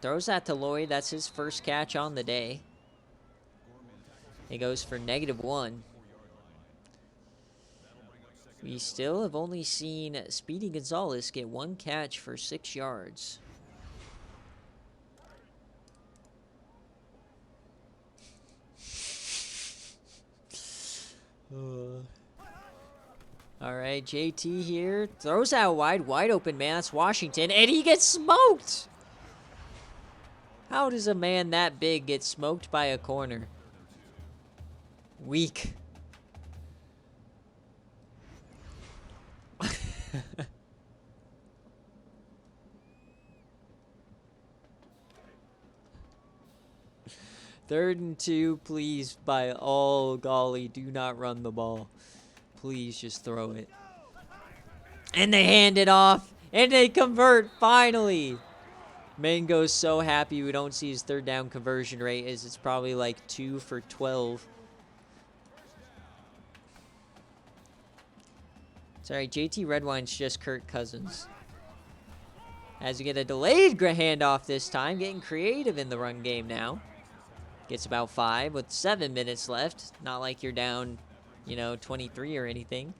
Throws that to Lloyd. That's his first catch on the day. It goes for -1. We still have only seen Speedy Gonzalez get 1 catch for 6 yards. All right, JT here. Throws out wide open, man. That's Washington, and he gets smoked. How does a man that big get smoked by a corner? Weak. Third and 2, please, by all golly, do not run the ball. Please just throw it. And they hand it off, and they convert, finally. Mango's so happy we don't see his 3rd down conversion rate, as it's probably like 2 for 12. Sorry, JT Redwine's just Kirk Cousins. As we get a delayed handoff this time, getting creative in the run game now. Gets about 5 with 7 minutes left. Not like you're down, 23 or anything.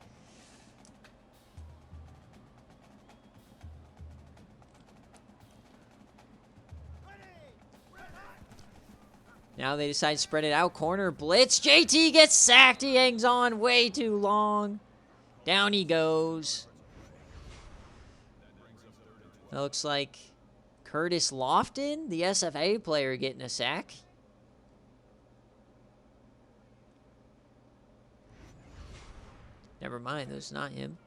Now they decide to spread it out. Corner blitz. JT gets sacked. He hangs on way too long. Down he goes. That looks like Curtis Lofton, the SFA player, getting a sack. Never mind, that's not him.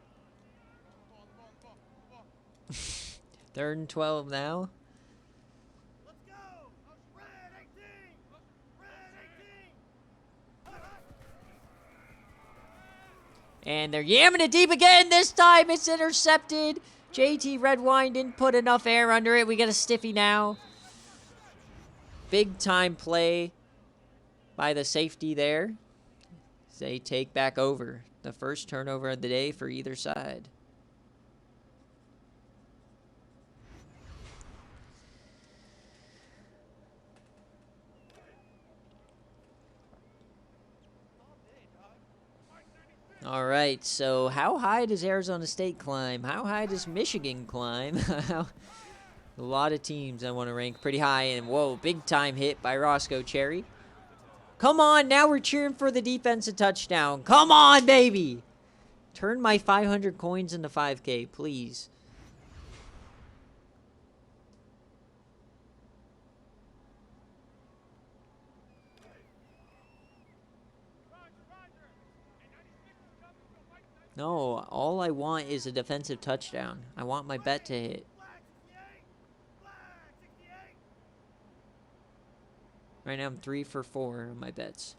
3rd and 12 now. And they're yamming it deep again. This time it's intercepted. JT Redwine didn't put enough air under it. We get a stiffy now. Big time play by the safety there. They take back over. The first turnover of the day for either side. All right, so how high does Arizona State climb? How high does Michigan climb? A lot of teams I want to rank pretty high. And, whoa, big time hit by Roscoe Cherry. Come on, now we're cheering for the defensive touchdown. Come on, baby. Turn my 500 coins into 5K, please. No, all I want is a defensive touchdown. I want my bet to hit. Right now I'm 3 for 4 on my bets.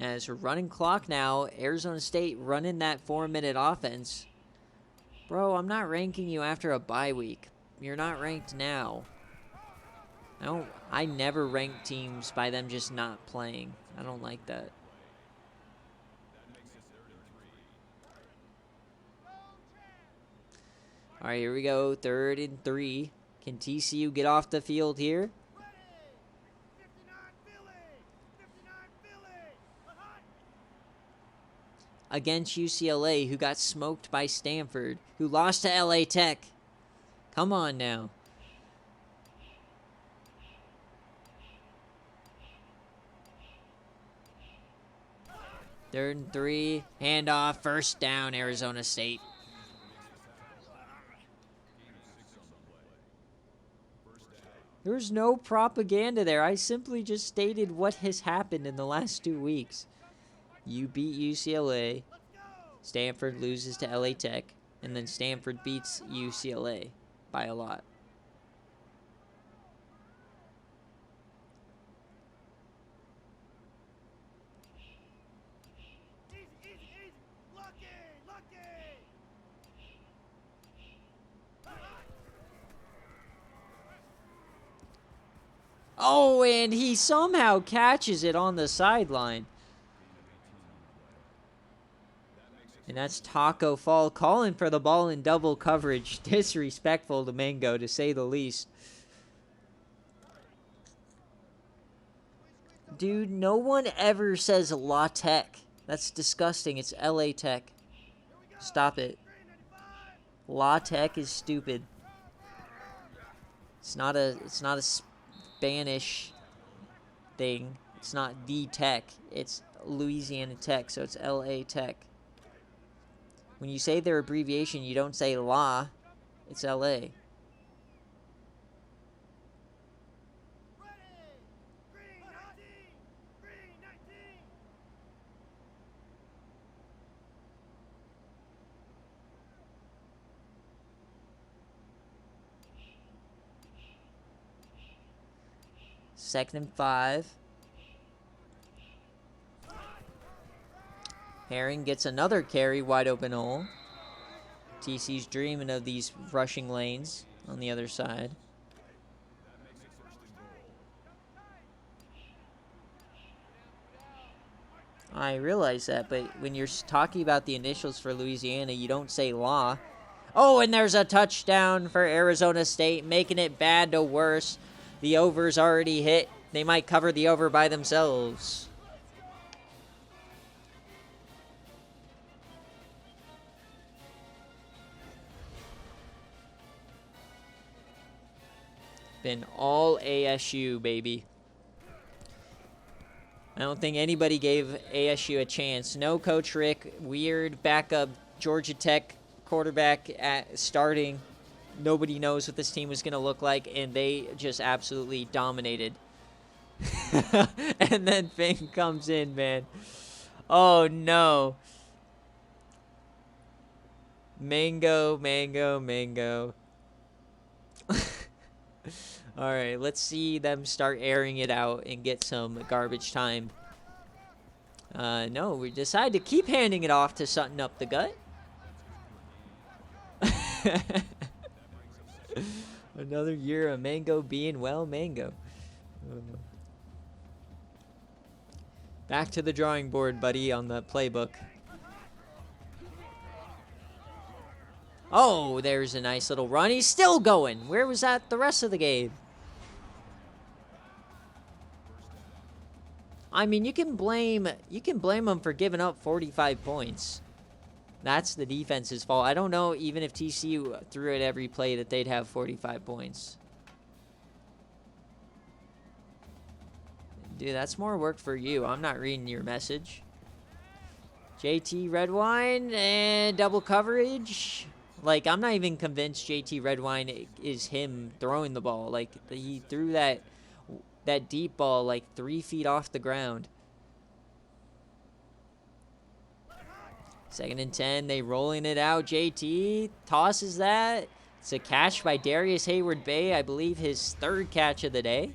As we're running clock now, Arizona State running that 4-minute offense. Bro, I'm not ranking you after a bye week. You're not ranked now. I never rank teams by them just not playing. I don't like that. All right, here we go. 3rd and 3. Can TCU get off the field here? Against UCLA, who got smoked by Stanford, who lost to LA Tech. Come on now. Third and 3, handoff, first down, Arizona State. There's no propaganda there. I simply just stated what has happened in the last 2 weeks. You beat UCLA, Stanford loses to LA Tech, and then Stanford beats UCLA by a lot. Oh, and he somehow catches it on the sideline. And that's Taco Fall calling for the ball in double coverage. Disrespectful to Mango, to say the least. Dude, no one ever says La Tech. That's disgusting. It's LA Tech. Stop it. La Tech is stupid. It's not a Spanish thing. It's not the Tech. It's Louisiana Tech, so it's LA Tech. When you say their abbreviation, you don't say La. It's LA. Second and 5. Herring gets another carry, wide open hole. TC's dreaming of these rushing lanes on the other side. I realize that, but when you're talking about the initials for Louisiana, you don't say law. Oh, and there's a touchdown for Arizona State, making it bad to worse. The over's already hit. They might cover the over by themselves. Been all ASU, baby. I don't think anybody gave ASU a chance. No Coach Rick, weird backup Georgia Tech quarterback starting. Nobody knows what this team was going to look like, and they just absolutely dominated. And then Finn comes in, man. Oh, no. Mango, mango, mango. All right, let's see them start airing it out and get some garbage time. No, we decide to keep handing it off to Sutton up the gut. Another year of Mango being, well, Mango. Back to the drawing board, buddy, on the playbook. Oh, there's a nice little run. He's still going. Where was that the rest of the game? I mean, you can blame him for giving up 45 points. That's the defense's fault. I don't know even if TCU threw it every play that they'd have 45 points. Dude, that's more work for you. I'm not reading your message. JT Redwine and double coverage. Like, I'm not even convinced JT Redwine is him throwing the ball. Like, he threw that deep ball like 3 feet off the ground. 2nd and 10. They rolling it out. JT tosses that. It's a catch by Darius Hayward-Bay. I believe his 3rd catch of the day.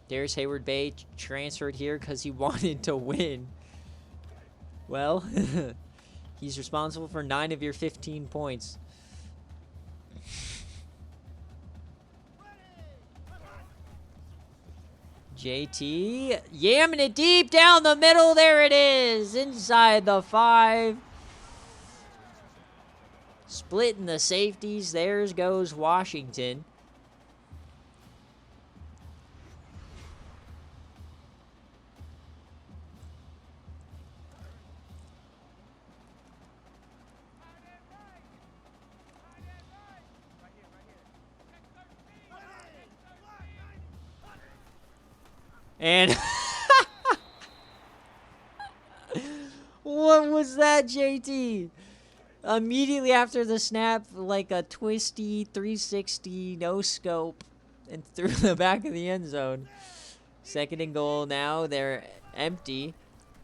Darius Hayward-Bay transferred here because he wanted to win. Well, he's responsible for 9 of your 15 points. JT yamming it deep down the middle. There it is. Inside the 5. Splitting the safeties. There goes Washington. And what was that, JT? Immediately after the snap, like a twisty 360 no scope and through the back of the end zone. 2nd and goal now. They're empty.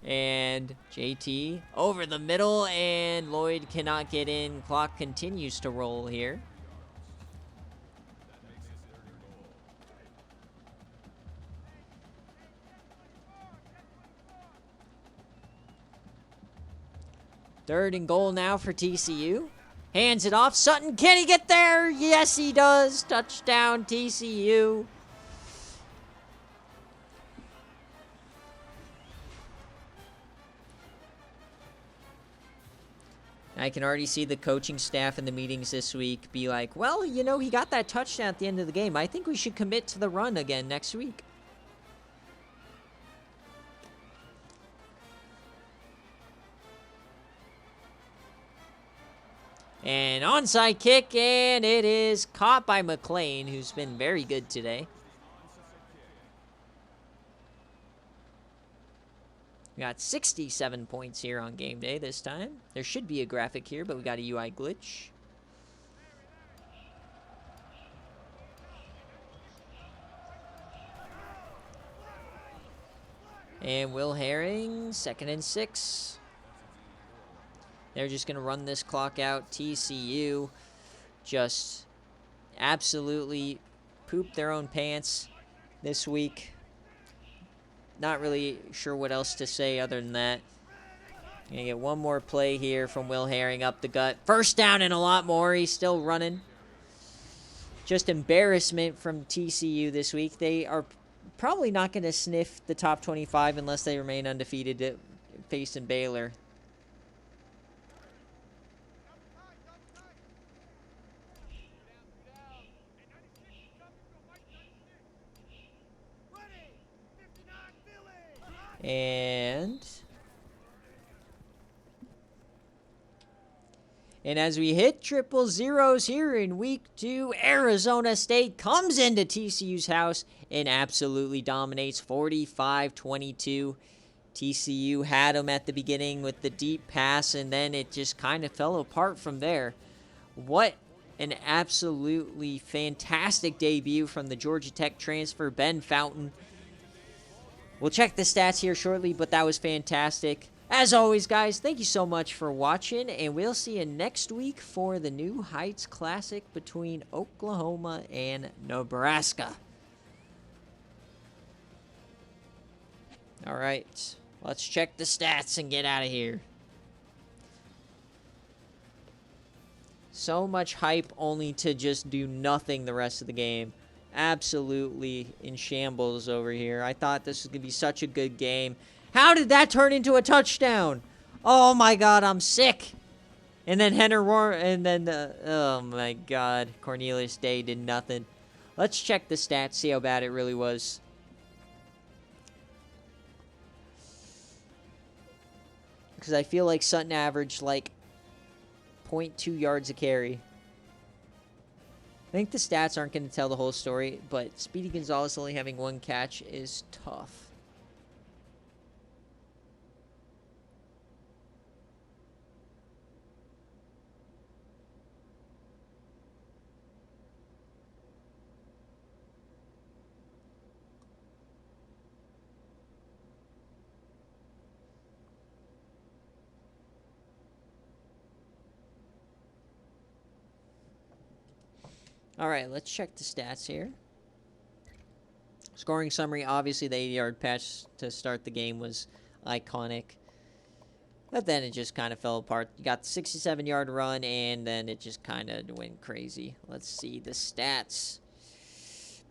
And JT over the middle, and Lloyd cannot get in. Clock continues to roll here. Third and goal now for TCU. Hands it off. Sutton, can he get there? Yes, he does. Touchdown, TCU. I can already see the coaching staff in the meetings this week be like, well, you know, he got that touchdown at the end of the game. I think we should commit to the run again next week. An onside kick, and it is caught by McLean, who's been very good today. We got 67 points here on game day this time. There should be a graphic here, but we got a UI glitch. And Will Herring, 2nd and 6. They're just going to run this clock out. TCU just absolutely pooped their own pants this week. Not really sure what else to say other than that. Gonna get one more play here from Will Herring up the gut. 1st down and a lot more. He's still running. Just embarrassment from TCU this week. They are probably not going to sniff the top 25 unless they remain undefeated facing Baylor. And as we hit triple zeros here in week 2, Arizona State comes into TCU's house and absolutely dominates 45-22. TCU had them at the beginning with the deep pass, and then it just kind of fell apart from there. What an absolutely fantastic debut from the Georgia Tech transfer, Ben Fountain. We'll check the stats here shortly, but that was fantastic. As always, guys, thank you so much for watching, and we'll see you next week for the New Heights Classic between Oklahoma and Nebraska. All right, let's check the stats and get out of here. So much hype only to just do nothing the rest of the game. Absolutely in shambles over here. I thought this was going to be such a good game. How did that turn into a touchdown? Oh my god, I'm sick. And then oh my god, Cornelius Day did nothing. Let's check the stats, see how bad it really was. Because I feel like Sutton averaged like 0.2 yards a carry. I think the stats aren't going to tell the whole story, but Speedy Gonzalez only having 1 catch is tough. All right, let's check the stats here. Scoring summary, obviously the 80-yard pass to start the game was iconic. But then it just kind of fell apart. You got the 67-yard run, and then it just kind of went crazy. Let's see the stats.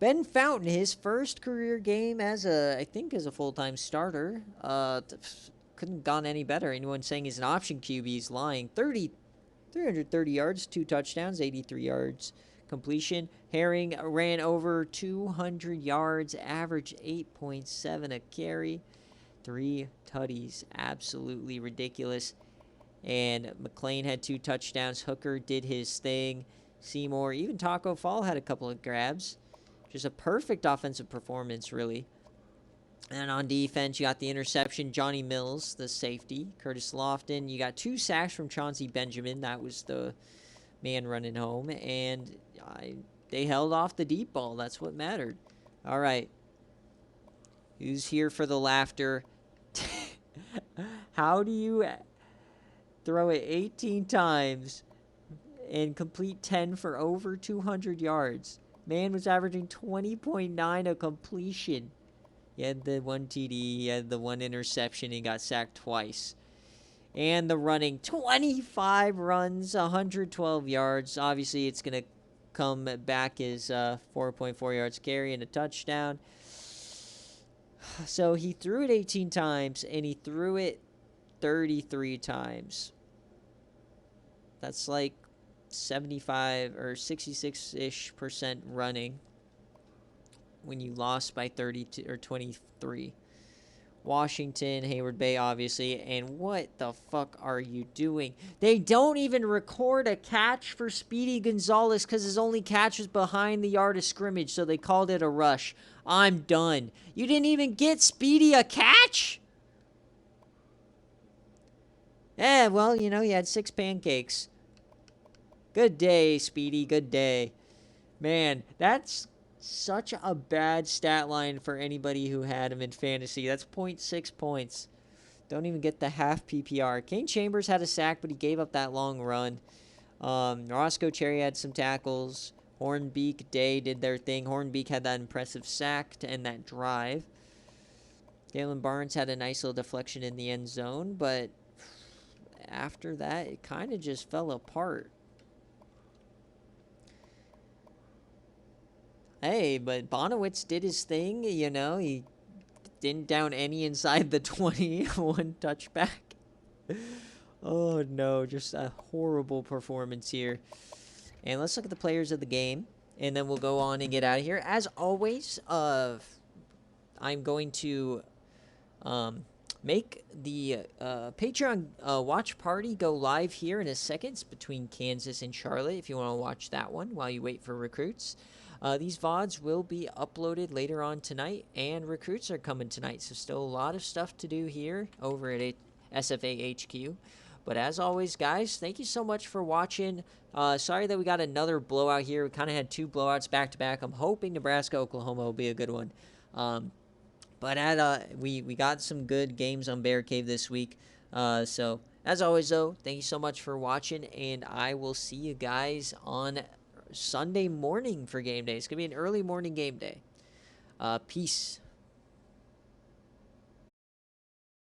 Ben Fountain, his first career game as I think as a full-time starter. Couldn't have gone any better. Anyone saying he's an option QB is lying. 330 yards, 2 touchdowns, 83 yards. Completion. Herring ran over 200 yards, averaged 8.7 a carry. 3 tutties. Absolutely ridiculous. And McLean had 2 touchdowns. Hooker did his thing. Seymour, even Taco Fall had a couple of grabs. Just a perfect offensive performance, really. And on defense, you got the interception. Johnny Mills, the safety. Curtis Lofton. You got 2 sacks from Chauncey Benjamin. That was the man running home. And they held off the deep ball. That's what mattered. All right. Who's here for the laughter? How do you throw it 18 times and complete 10 for over 200 yards? Man was averaging 20.9 a completion. He had the 1 TD, he had the 1 interception, he got sacked twice. And the running, 25 runs, 112 yards. Obviously, it's going to come back as 4.4 yards carry and a touchdown. So he threw it 18 times, and he threw it 33 times. That's like 75 or 66-ish% running when you lost by 32 or 23. Washington, Hayward Bay, obviously. And what the fuck are you doing? They don't even record a catch for Speedy Gonzalez because his only catch was behind the yard of scrimmage, so they called it a rush. I'm done. You didn't even get Speedy a catch? Yeah, well, you know, you had 6 pancakes. Good day, Speedy. Good day. Man, that's such a bad stat line for anybody who had him in fantasy. That's 0.6 points. Don't even get the half PPR. Kane Chambers had a sack, but he gave up that long run. Roscoe Cherry had some tackles. Hornbeak, Day did their thing. Hornbeak had that impressive sack to end that drive. Galen Barnes had a nice little deflection in the end zone, but after that, it kind of just fell apart. Hey, but Bonowitz did his thing, you know. He didn't down any inside the 20. 1 touchback. Oh, no. Just a horrible performance here. And let's look at the players of the game. And then we'll go on and get out of here. As always, I'm going to make the Patreon watch party go live here in a second. It's between Kansas and Charlotte if you want to watch that one while you wait for recruits. These VODs will be uploaded later on tonight, and recruits are coming tonight, so still a lot of stuff to do here over at SFA HQ. But as always, guys, thank you so much for watching. Sorry that we got another blowout here. We kind of had 2 blowouts back-to-back. I'm hoping Nebraska-Oklahoma will be a good one. But we got some good games on BearCave this week. So, as always, though, thank you so much for watching, and I will see you guys on Sunday morning for game day. It's going to be an early morning game day. Peace.